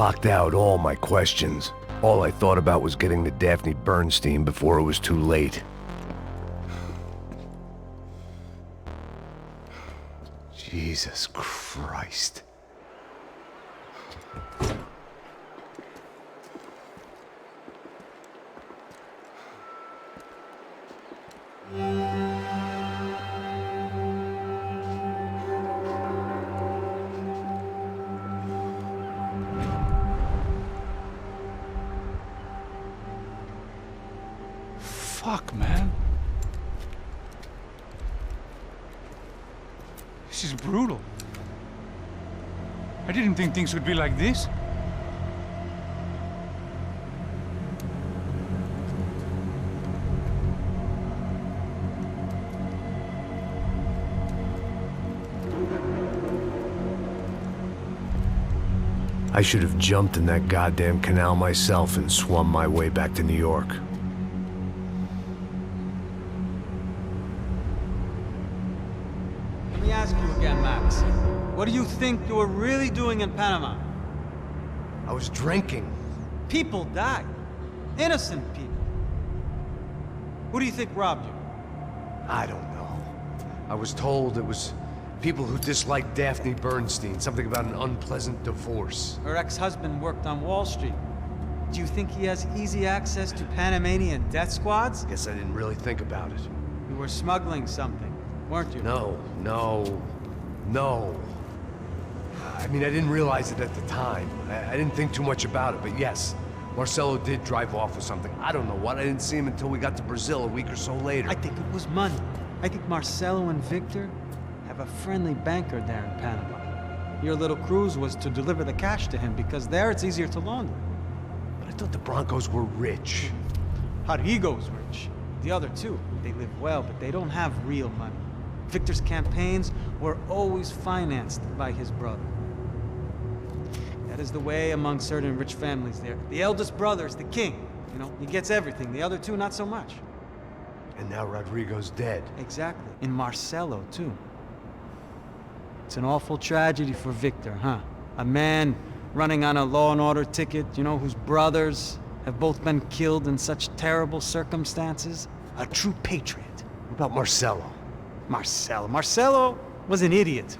blocked out all my questions. All I thought about was getting to Daphne Bernstein before it was too late. Jesus Christ. Fuck, man. This is brutal. I didn't think things would be like this. I should have jumped in that goddamn canal myself and swum my way back to New York. Let me ask you again, Max. What do you think you were really doing in Panama? I was drinking. People died. Innocent people. Who do you think robbed you? I don't know. I was told it was people who disliked Daphne Bernstein, something about an unpleasant divorce. Her ex-husband worked on Wall Street. Do you think he has easy access to Panamanian death squads? Guess I didn't really think about it. You were smuggling something, weren't you? No. I mean, I didn't realize it at the time. I didn't think too much about it, but yes, Marcelo did drive off with something. I don't know what. I didn't see him until we got to Brazil a week or so later. I think it was money. I think Marcelo and Victor have a friendly banker there in Panama. Your little cruise was to deliver the cash to him because there it's easier to launder. But I thought the Broncos were rich. Rodrigo's rich. The other two, they live well, but they don't have real money. Victor's campaigns were always financed by his brother. That is the way among certain rich families there. The eldest brother is the king. You know, he gets everything. The other two, not so much. And now Rodrigo's dead. Exactly. And Marcelo, too. It's an awful tragedy for Victor, huh? A man running on a law and order ticket, you know, whose brothers have both been killed in such terrible circumstances. A true patriot. What about Marcelo? Marcelo was an idiot.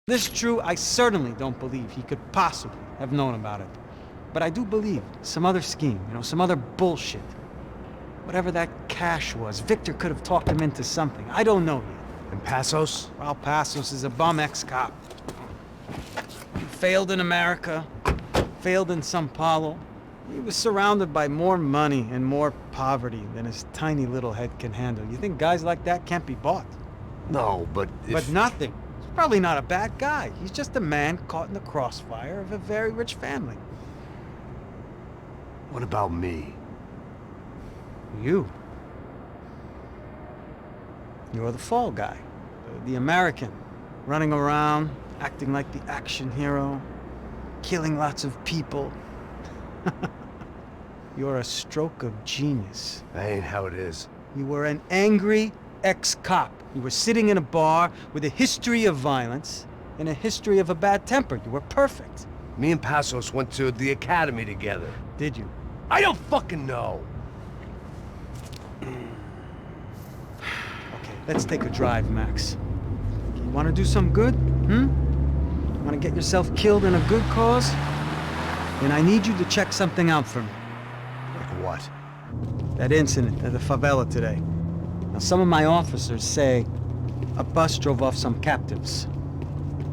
This is true, I certainly don't believe he could possibly have known about it. But I do believe some other scheme, you know, some other bullshit. Whatever that cash was, Victor could have talked him into something. I don't know yet. And Passos? Well, Passos is a bum ex-cop. He failed in America, failed in São Paulo. He was surrounded by more money and more poverty than his tiny little head can handle. You think guys like that can't be bought? No, but if... But nothing. He's probably not a bad guy. He's just a man caught in the crossfire of a very rich family. What about me? You? You're the fall guy. The American. Running around, acting like the action hero. Killing lots of people. You're a stroke of genius. That ain't how it is. You were an angry ex-cop. You were sitting in a bar with a history of violence and a history of a bad temper. You were perfect. Me and Passos went to the academy together. Did you? I don't fucking know. Okay, let's take a drive, Max. You want to do some good? Want to get yourself killed in a good cause? Then I need you to check something out for me. Like what? That incident at the favela today. Now, some of my officers say a bus drove off some captives.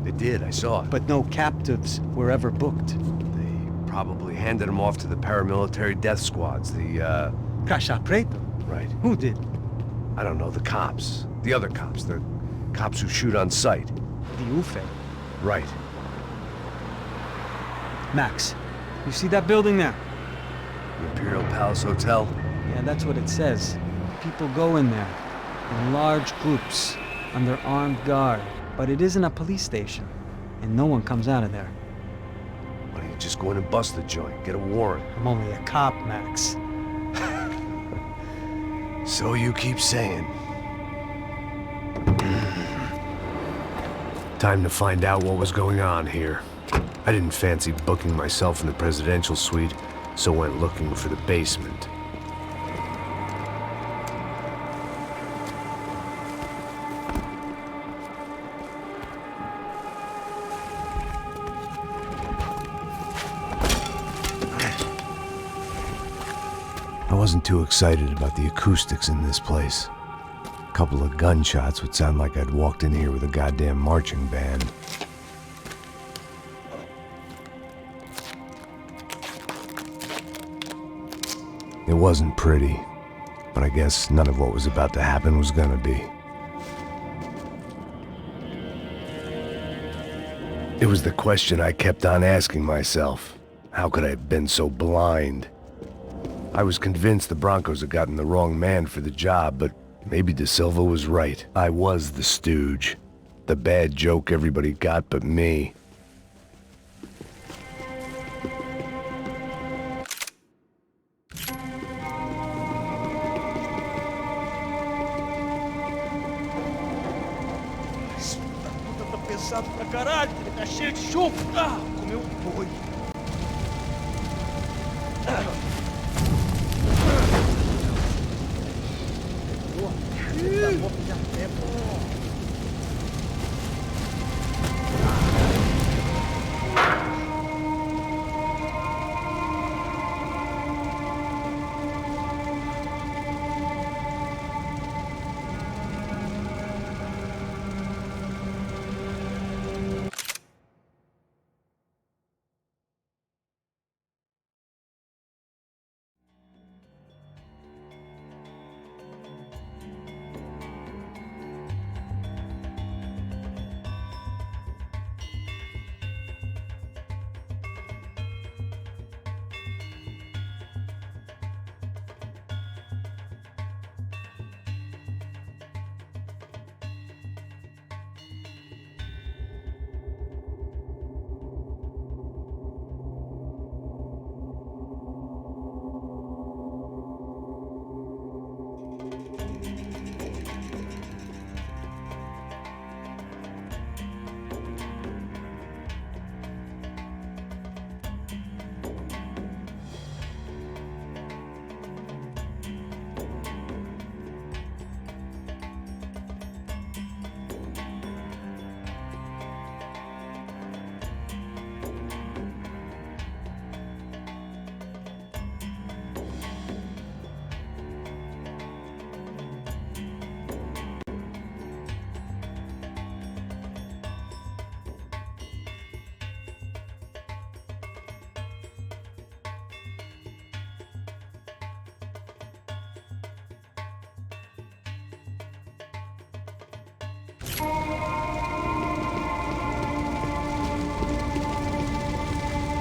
They did, I saw it. But no captives were ever booked. They probably handed them off to the paramilitary death squads, the, Caixa Preta? Right. Who did? I don't know, the cops. The other cops. The cops who shoot on sight. The UFE. Right. Max, you see that building there? The Imperial Palace Hotel? Yeah, that's what it says. People go in there, in large groups, under armed guard. But it isn't a police station, and no one comes out of there. Why don't you just go in and bust the joint, get a warrant? I'm only a cop, Max. So you keep saying. Time to find out what was going on here. I didn't fancy booking myself in the presidential suite, so went looking for the basement. I wasn't too excited about the acoustics in this place. A couple of gunshots would sound like I'd walked in here with a goddamn marching band. It wasn't pretty, but I guess none of what was about to happen was gonna be. It was the question I kept on asking myself. How could I have been so blind? I was convinced the Broncos had gotten the wrong man for the job, but maybe De Silva was right. I was the stooge. The bad joke everybody got but me. Tá pesado pra caralho, ele tá cheio de chumbo. Ah, comeu boi.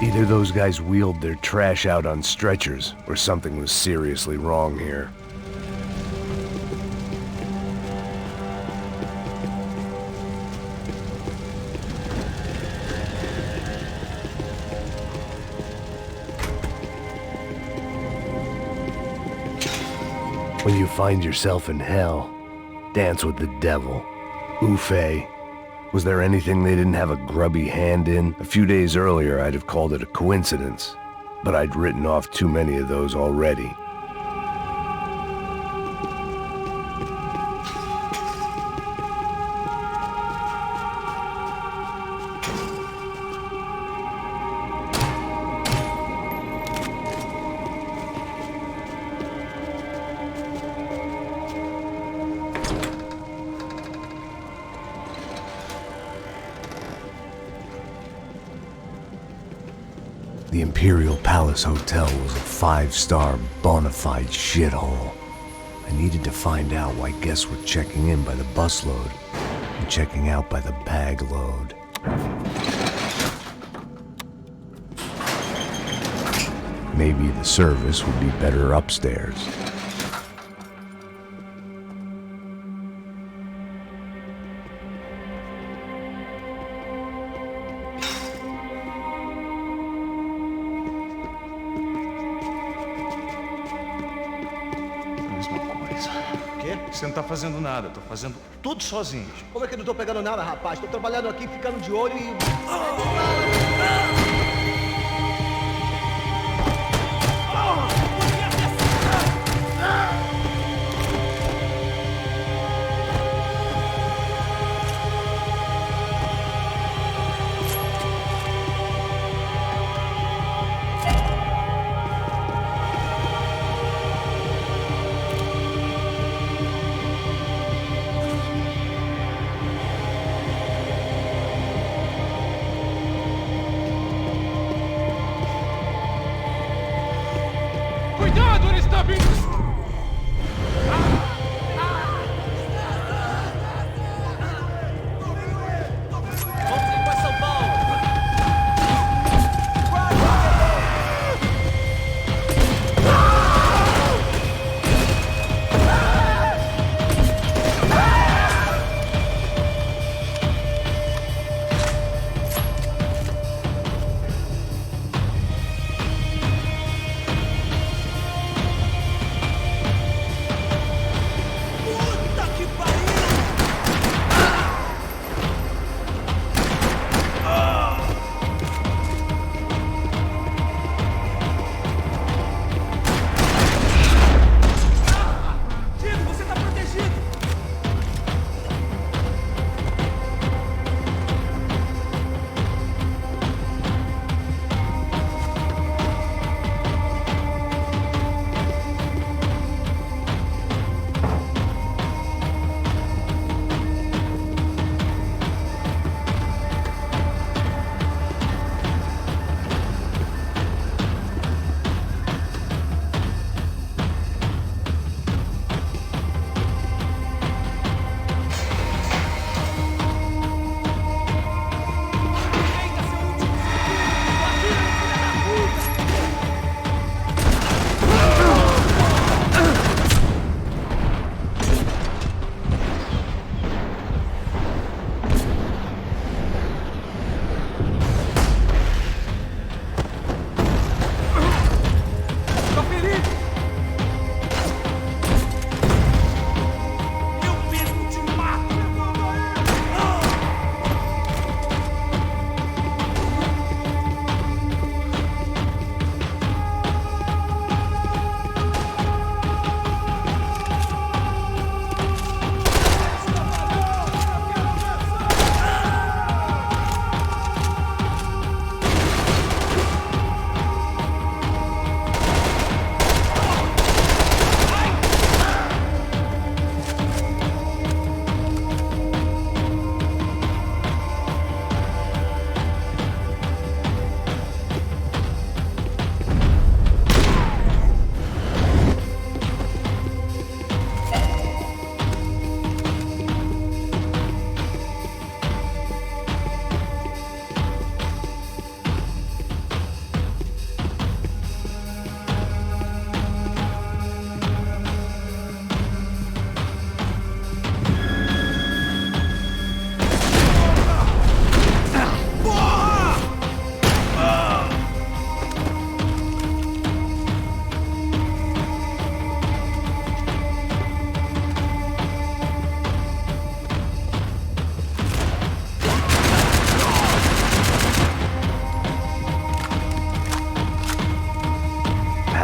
Either those guys wheeled their trash out on stretchers, or something was seriously wrong here. When you find yourself in hell, dance with the devil. Ufei. Was there anything they didn't have a grubby hand in? A few days earlier, I'd have called it a coincidence, but I'd written off too many of those already. The Imperial Palace Hotel was a 5-star bona fide shithole. I needed to find out why guests were checking in by the busload and checking out by the bag load. Maybe the service would be better upstairs. Você não tá fazendo nada, eu tô fazendo tudo sozinho. Como é que eu não tô pegando nada, rapaz? Tô trabalhando aqui, ficando de olho e...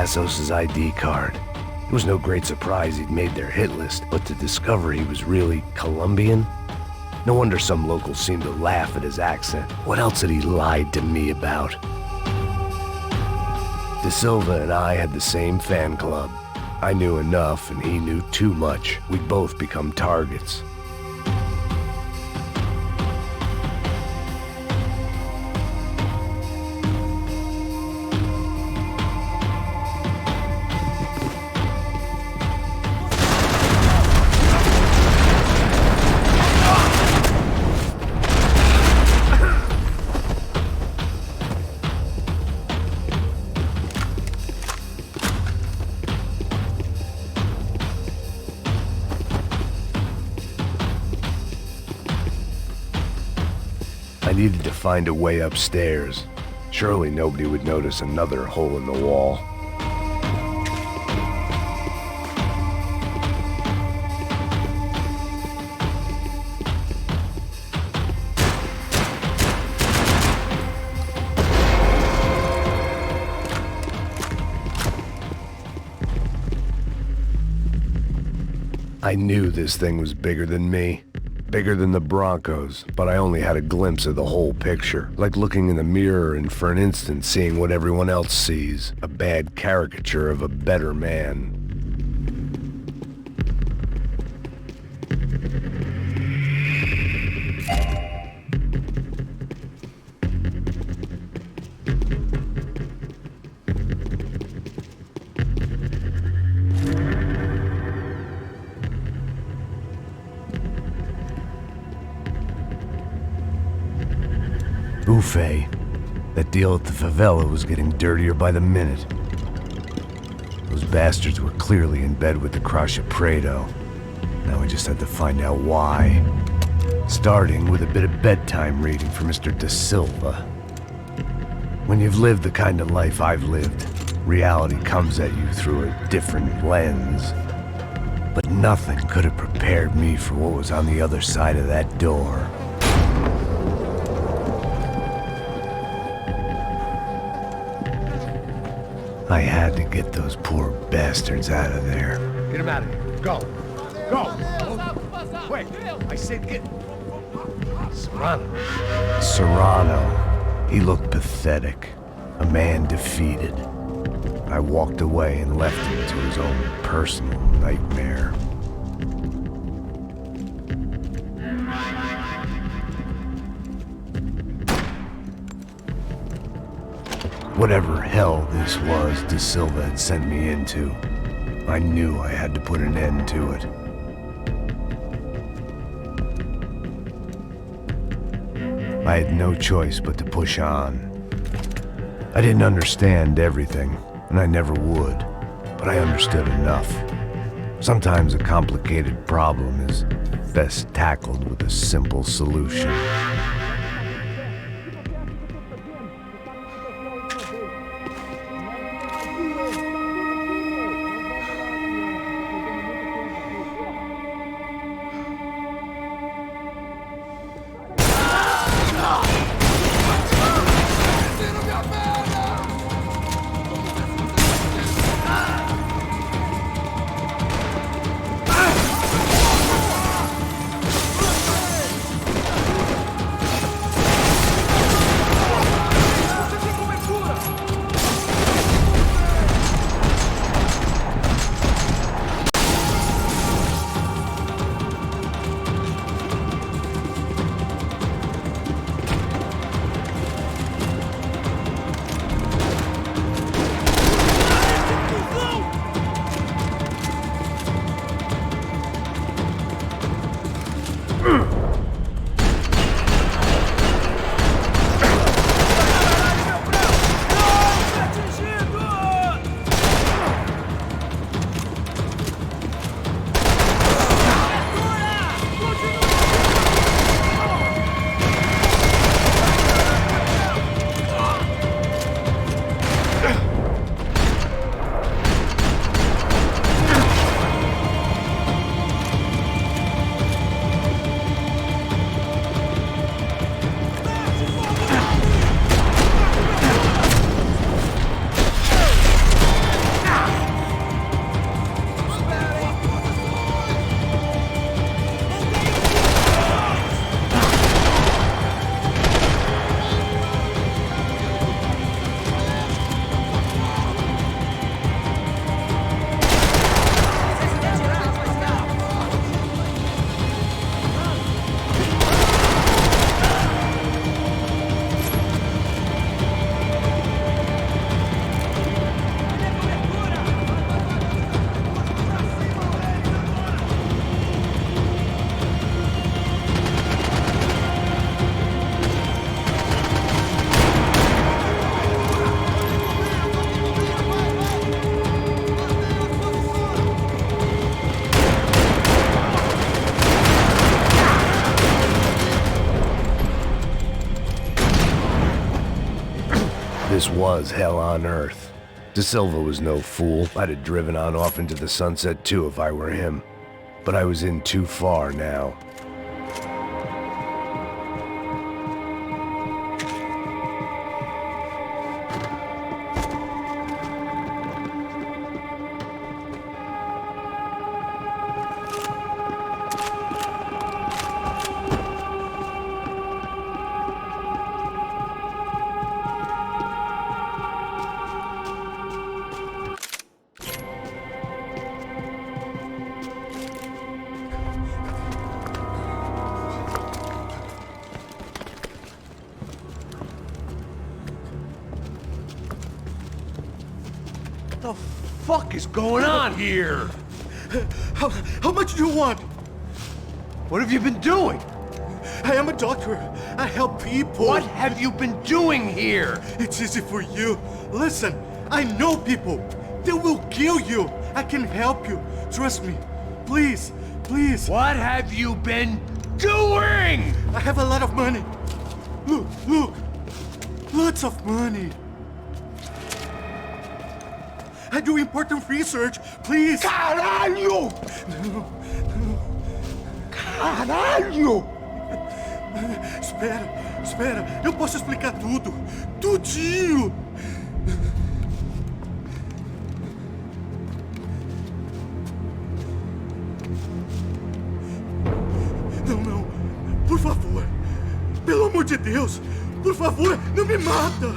Tassos' ID card. It was no great surprise he'd made their hit list, but to discover he was really Colombian? No wonder some locals seemed to laugh at his accent. What else had he lied to me about? De Silva and I had the same fan club. I knew enough and he knew too much. We'd both become targets. I needed to find a way upstairs. Surely nobody would notice another hole in the wall. I knew this thing was bigger than me. Bigger than the Broncos, but I only had a glimpse of the whole picture, like looking in the mirror and for an instant seeing what everyone else sees, a bad caricature of a better man. Buffet. That deal at the favela was getting dirtier by the minute. Those bastards were clearly in bed with the Crusher Prado. Now we just had to find out why. Starting with a bit of bedtime reading for Mr. De Silva. When you've lived the kind of life I've lived, reality comes at you through a different lens. But nothing could have prepared me for what was on the other side of that door. I had to get those poor bastards out of there. Get him out of here. Go. Go. Wait. I said get... Serrano. Serrano. He looked pathetic. A man defeated. I walked away and left him to his own personal nightmare. Whatever hell this was De Silva had sent me into, I knew I had to put an end to it. I had no choice but to push on. I didn't understand everything, and I never would, but I understood enough. Sometimes a complicated problem is best tackled with a simple solution. This was hell on earth. De Silva was no fool. I'd have driven on off into the sunset too if I were him. But I was in too far now. What the fuck is going on here? How much do you want? What have you been doing? I am a doctor. I help people. What have you been doing here? It's easy for you. Listen, I know people. They will kill you. I can help you. Trust me. Please, please. What have you been doing? I have a lot of money. Look, look. Lots of money. I do important research. Please. Caralho! No. Caralho! Espera. Eu posso explicar tudo. Tudinho. Não. Por favor. Pelo amor de Deus. Por favor, não me mata.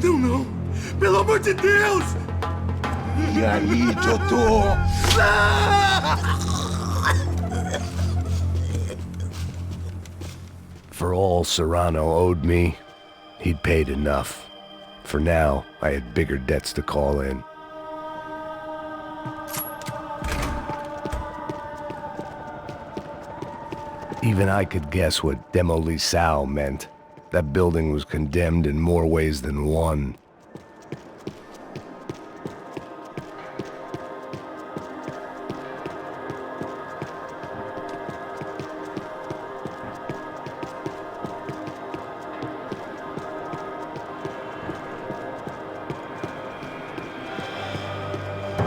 Não. Pelo amor de Deus. E aí, doutor? For all Serrano owed me, he'd paid enough. For now, I had bigger debts to call in. Even I could guess what demolissao meant. That building was condemned in more ways than one.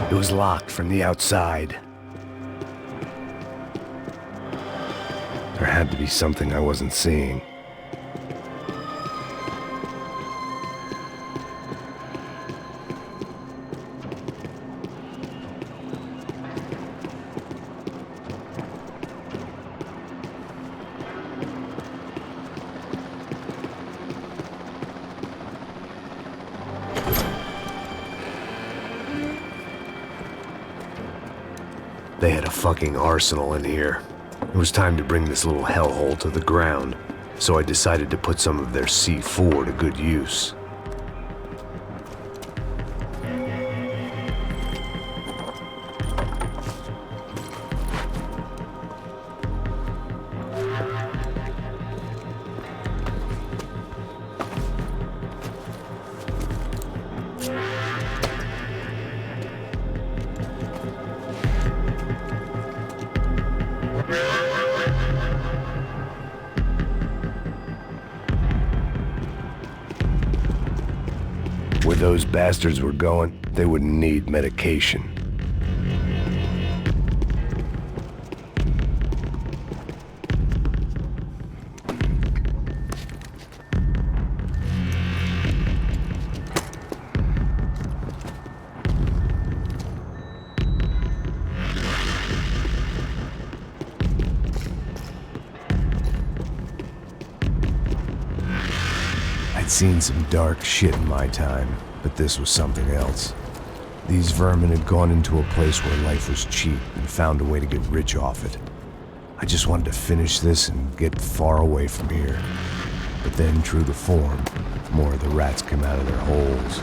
It was locked from the outside. There had to be something I wasn't seeing. They had a fucking arsenal in here. It was time to bring this little hellhole to the ground, so I decided to put some of their C4 to good use. Where those bastards were going, they wouldn't need medication. I'd seen some dark shit in my time, but this was something else. These vermin had gone into a place where life was cheap and found a way to get rich off it. I just wanted to finish this and get far away from here. But then, true to form, more of the rats come out of their holes.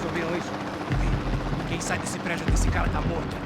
Quem sai desse prédio desse cara tá morto.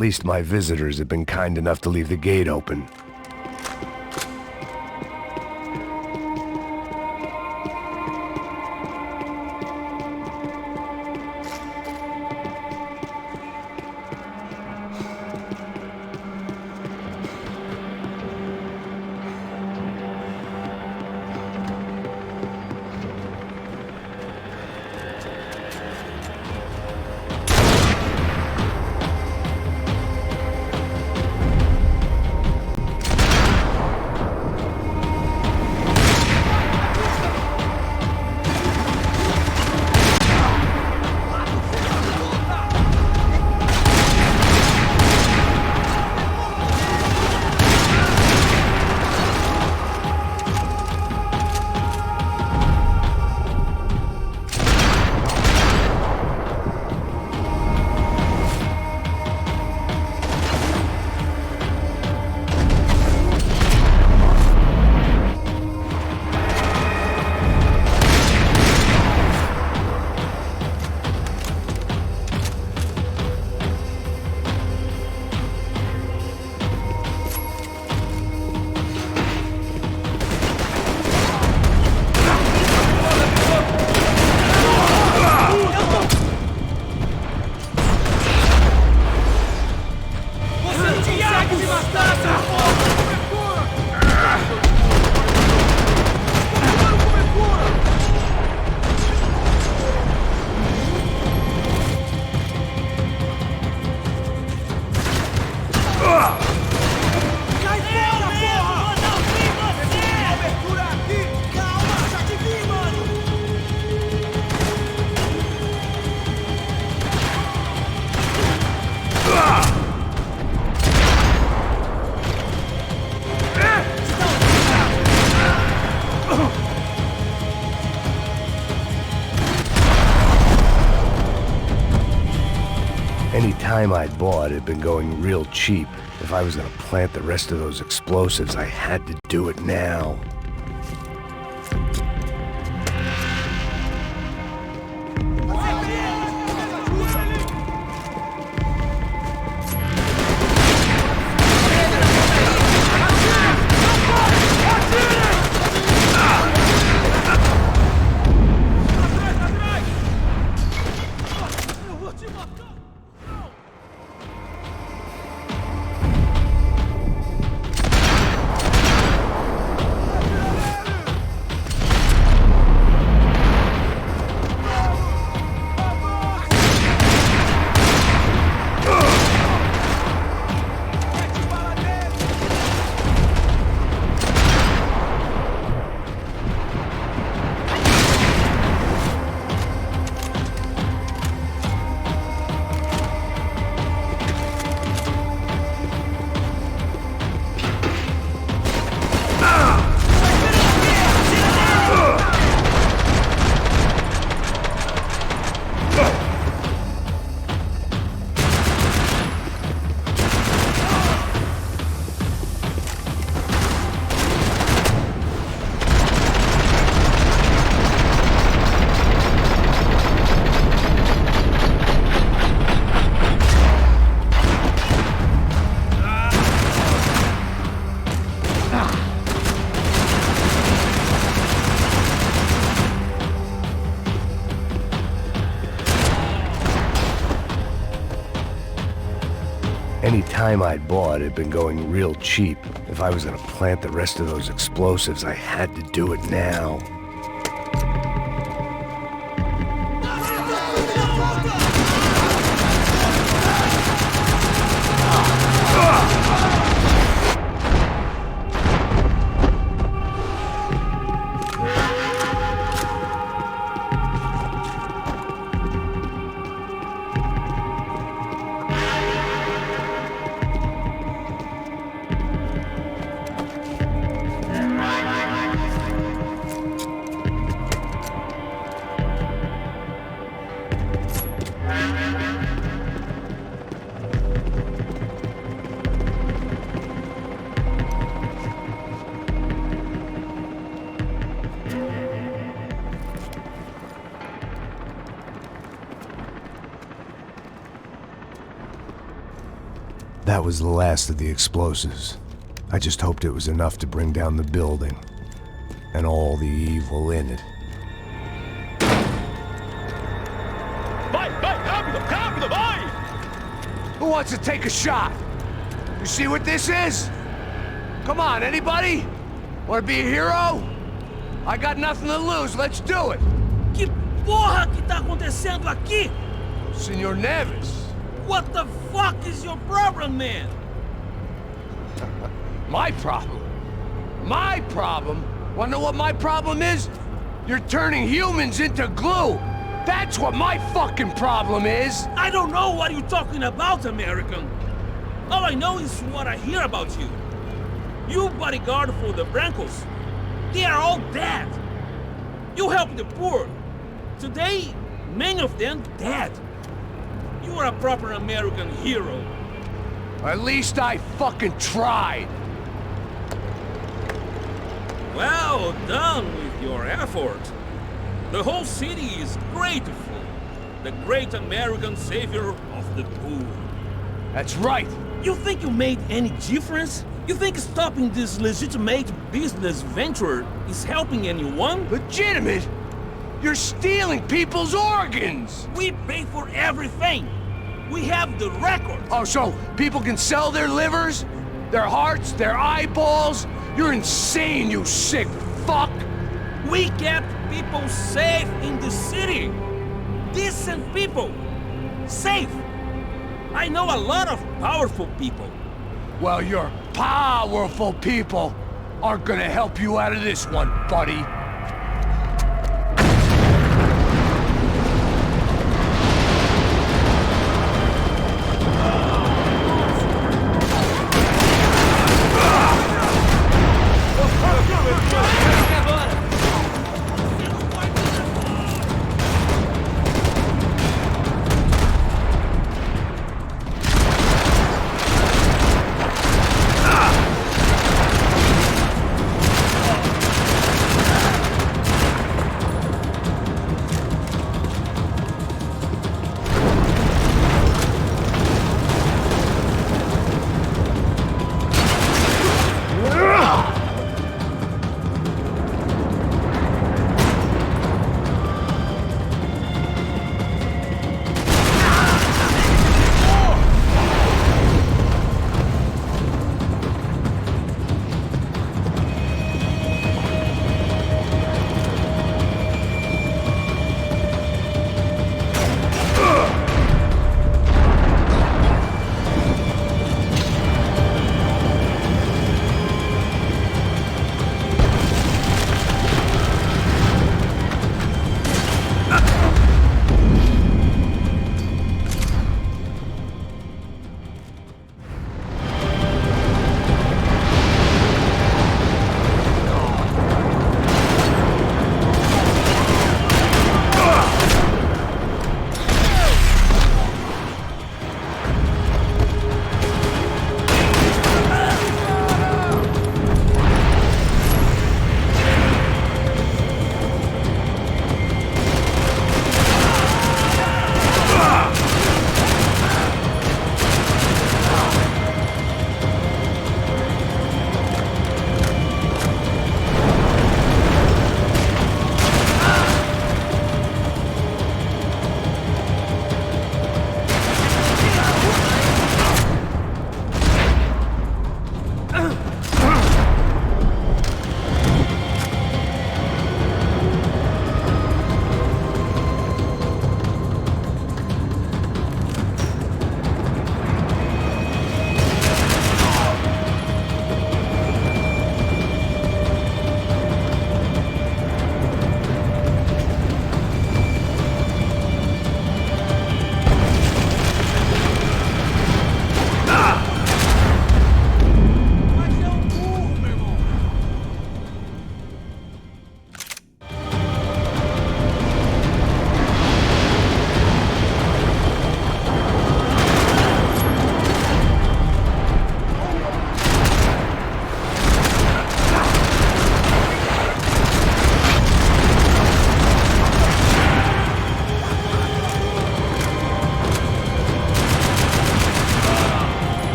least my visitors have been kind enough to leave the gate open. Any time I'd bought had been going real cheap. If I was gonna plant the rest of those explosives, I had to do it now. Any time I'd bought had been going real cheap. If I was gonna plant the rest of those explosives, I had to do it now. That was the last of the explosives. I just hoped it was enough to bring down the building. And all the evil in it. Vai, rápido, rápido, vai! Who wants to take a shot? You see what this is? Come on, anybody? Want to be a hero? I got nothing to lose, let's do it! Que porra que tá acontecendo aqui? Senor Neves. What the fuck is your problem, man? My problem? My problem? Wanna know what my problem is? You're turning humans into glue! That's what my fucking problem is! I don't know what you're talking about, American. All I know is what I hear about you. You bodyguard for the Brancos. They are all dead. You help the poor. Today, many of them dead. You are a proper American hero. At least I fucking tried! Well done with your effort. The whole city is grateful. The great American savior of the poor. That's right! You think you made any difference? You think stopping this legitimate business venture is helping anyone? Legitimate? You're stealing people's organs! We pay for everything! We have the record! Oh, so people can sell their livers? Their hearts? Their eyeballs? You're insane, you sick fuck! We kept people safe in the city! Decent people! Safe! I know a lot of powerful people. Well, your powerful people aren't gonna help you out of this one, buddy.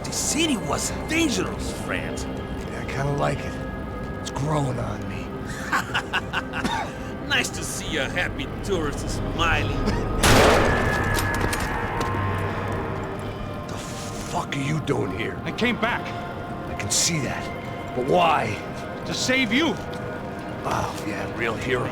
The city was dangerous, friend. Yeah, I kinda like it. It's growing on me. Nice to see a happy tourist smiling. The fuck are you doing here? I came back I can see that. But why? to save you. Oh, yeah, real hero.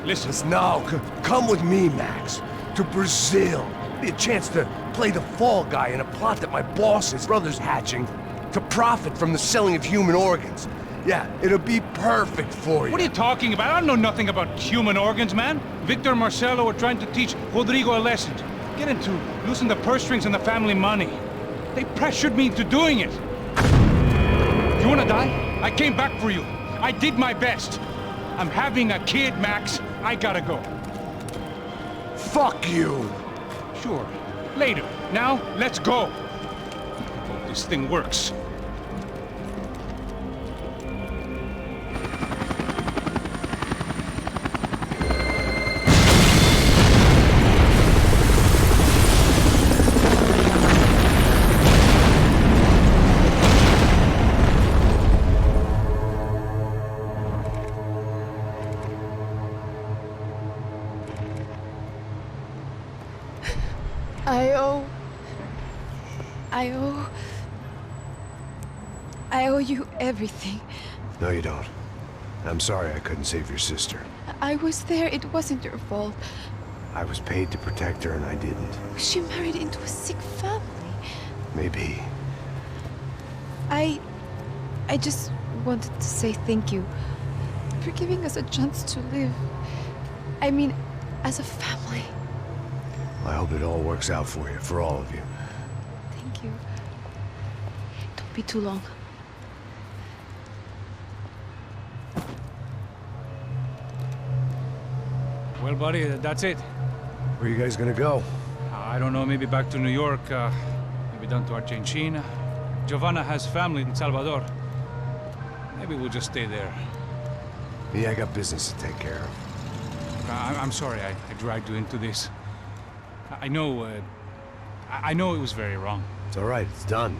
Listen, No, come with me, Max. To Brazil. Be a chance to play the fall guy in a plot that my boss's brother's hatching to profit from the selling of human organs. Yeah, it'll be perfect for you. what are you talking about? I don't know nothing about human organs, man. Victor and Marcelo were trying to teach Rodrigo a lesson. Get into losing the purse strings and the family money. They pressured me into doing it. You wanna die? I came back for you. I did my best. I'm having a kid, Max. I gotta go. Fuck you! Sure. Later. Now, let's go. Hope this thing works. I owe you everything. No, you don't. I'm sorry I couldn't save your sister. I was there. It wasn't your fault. I was paid to protect her and I didn't. She married into a sick family. Maybe. I just wanted to say thank you for giving us a chance to live. I mean, as a family. I hope it all works out for you, for all of you. Thank you. Don't be too long. Well, buddy, that's it. Where are you guys gonna go? I don't know, maybe back to New York, maybe down to Argentina. Giovanna has family in Salvador. Maybe we'll just stay there. Yeah, I got business to take care of. I'm sorry I dragged you into this. I know it was very wrong. It's all right, it's done.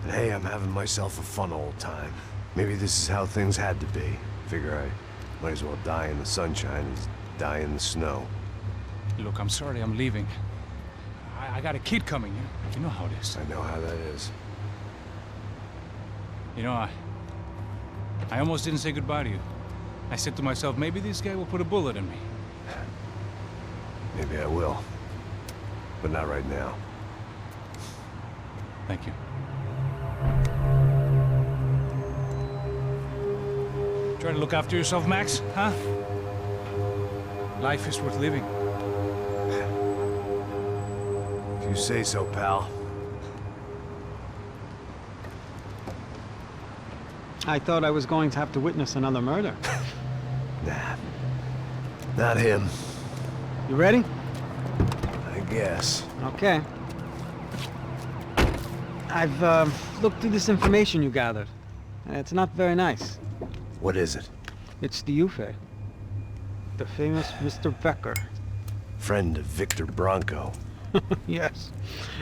And hey, I'm having myself a fun old time. Maybe this is how things had to be. Figure I might as well die in the sunshine as die in the snow. Look, I'm sorry I'm leaving. I got a kid coming. You know how it is. I know how that is. You know, I almost didn't say goodbye to you. I said to myself, maybe this guy will put a bullet in me. Maybe I will. But not right now. Thank you. Try to look after yourself, Max, huh? Life is worth living. If you say so, pal. I thought I was going to have to witness another murder. Nah. Not him. You ready? I guess. Okay. I've looked through this information you gathered. It's not very nice. What is it? It's the UFE. the famous Mr. Becker. Friend of Victor Bronco. Yes,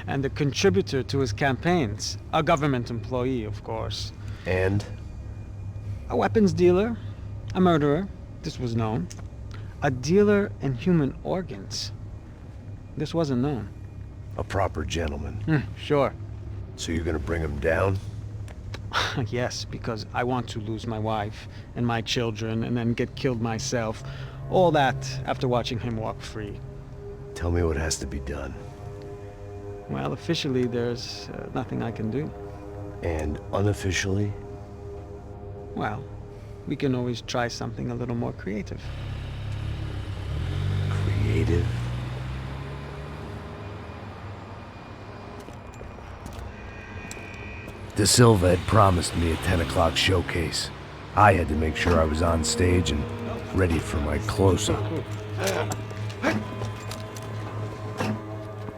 and a contributor to his campaigns. A government employee, of course. And? A weapons dealer, a murderer, this was known. A dealer in human organs. This wasn't known. A proper gentleman. Sure. So you're gonna bring him down? Yes, because I want to lose my wife and my children and then get killed myself. All that after watching him walk free. Tell me what has to be done. Well, officially, there's nothing I can do. And unofficially? Well, we can always try something a little more creative. Creative? De Silva had promised me a 10 o'clock showcase. I had to make sure I was on stage and ready for my close-up.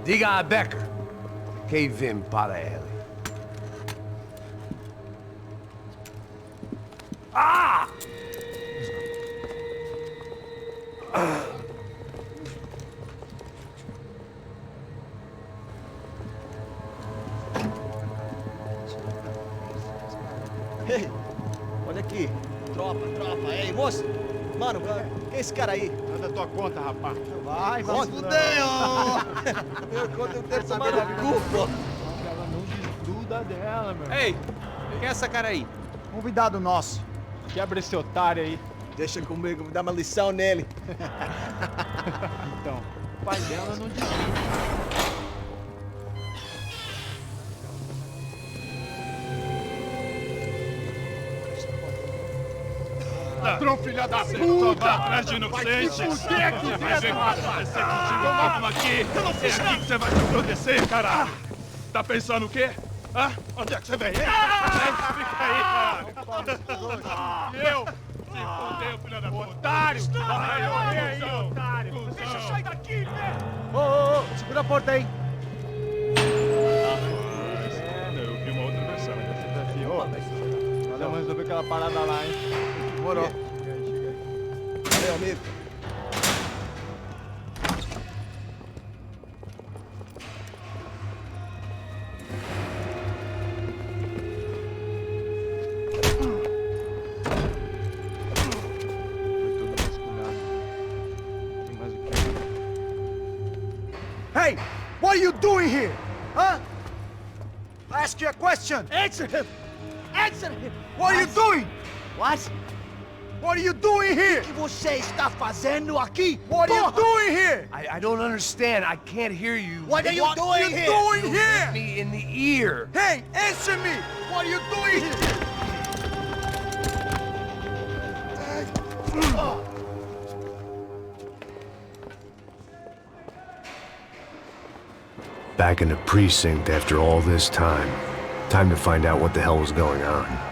Diga a Becker. Que vim para ele. Ah! Ei, olha aqui. Tropa. Ei, moço. Mano, quem é esse cara aí? Manda tua conta, rapaz. Vai se fuder, ó. Meu conta eu quero tomar no cu, pô. Ela não desgruda dela, meu. Ei, quem é essa cara aí? Convidado nosso. Quebra esse otário aí. Deixa comigo, me dá uma lição nele. Então, o pai dela não desgruda. Ladrão, filha da puta! Vai atrás de inocente! Vai ver o que vai acontecer contigo! Vamos aqui! Eu não fiz nada! É aqui que você vai se acontecer, caralho! Tá pensando o quê? Hã? Onde é que você vem? Fica aí, caralho! Eu? Se fodeu, filha da puta! Otário! Vai aí, otário! Deixa eu sair daqui, velho! Ô, segura a porta aí! Eu vi uma outra versão. Vamos resolver aquela parada lá, hein? Demorou. Chega aí. Valeu, amigo. Hey, what are you doing here? Huh? I ask you a question. Answer him. Answer him. What are you doing? What? What are you doing here? O que você está fazendo aqui? What are you doing here? I don't understand. I can't hear you. What are you doing here? You hit me in the ear. Hey, answer me. What are you doing here? Back in the precinct after all this time. Time to find out what the hell was going on.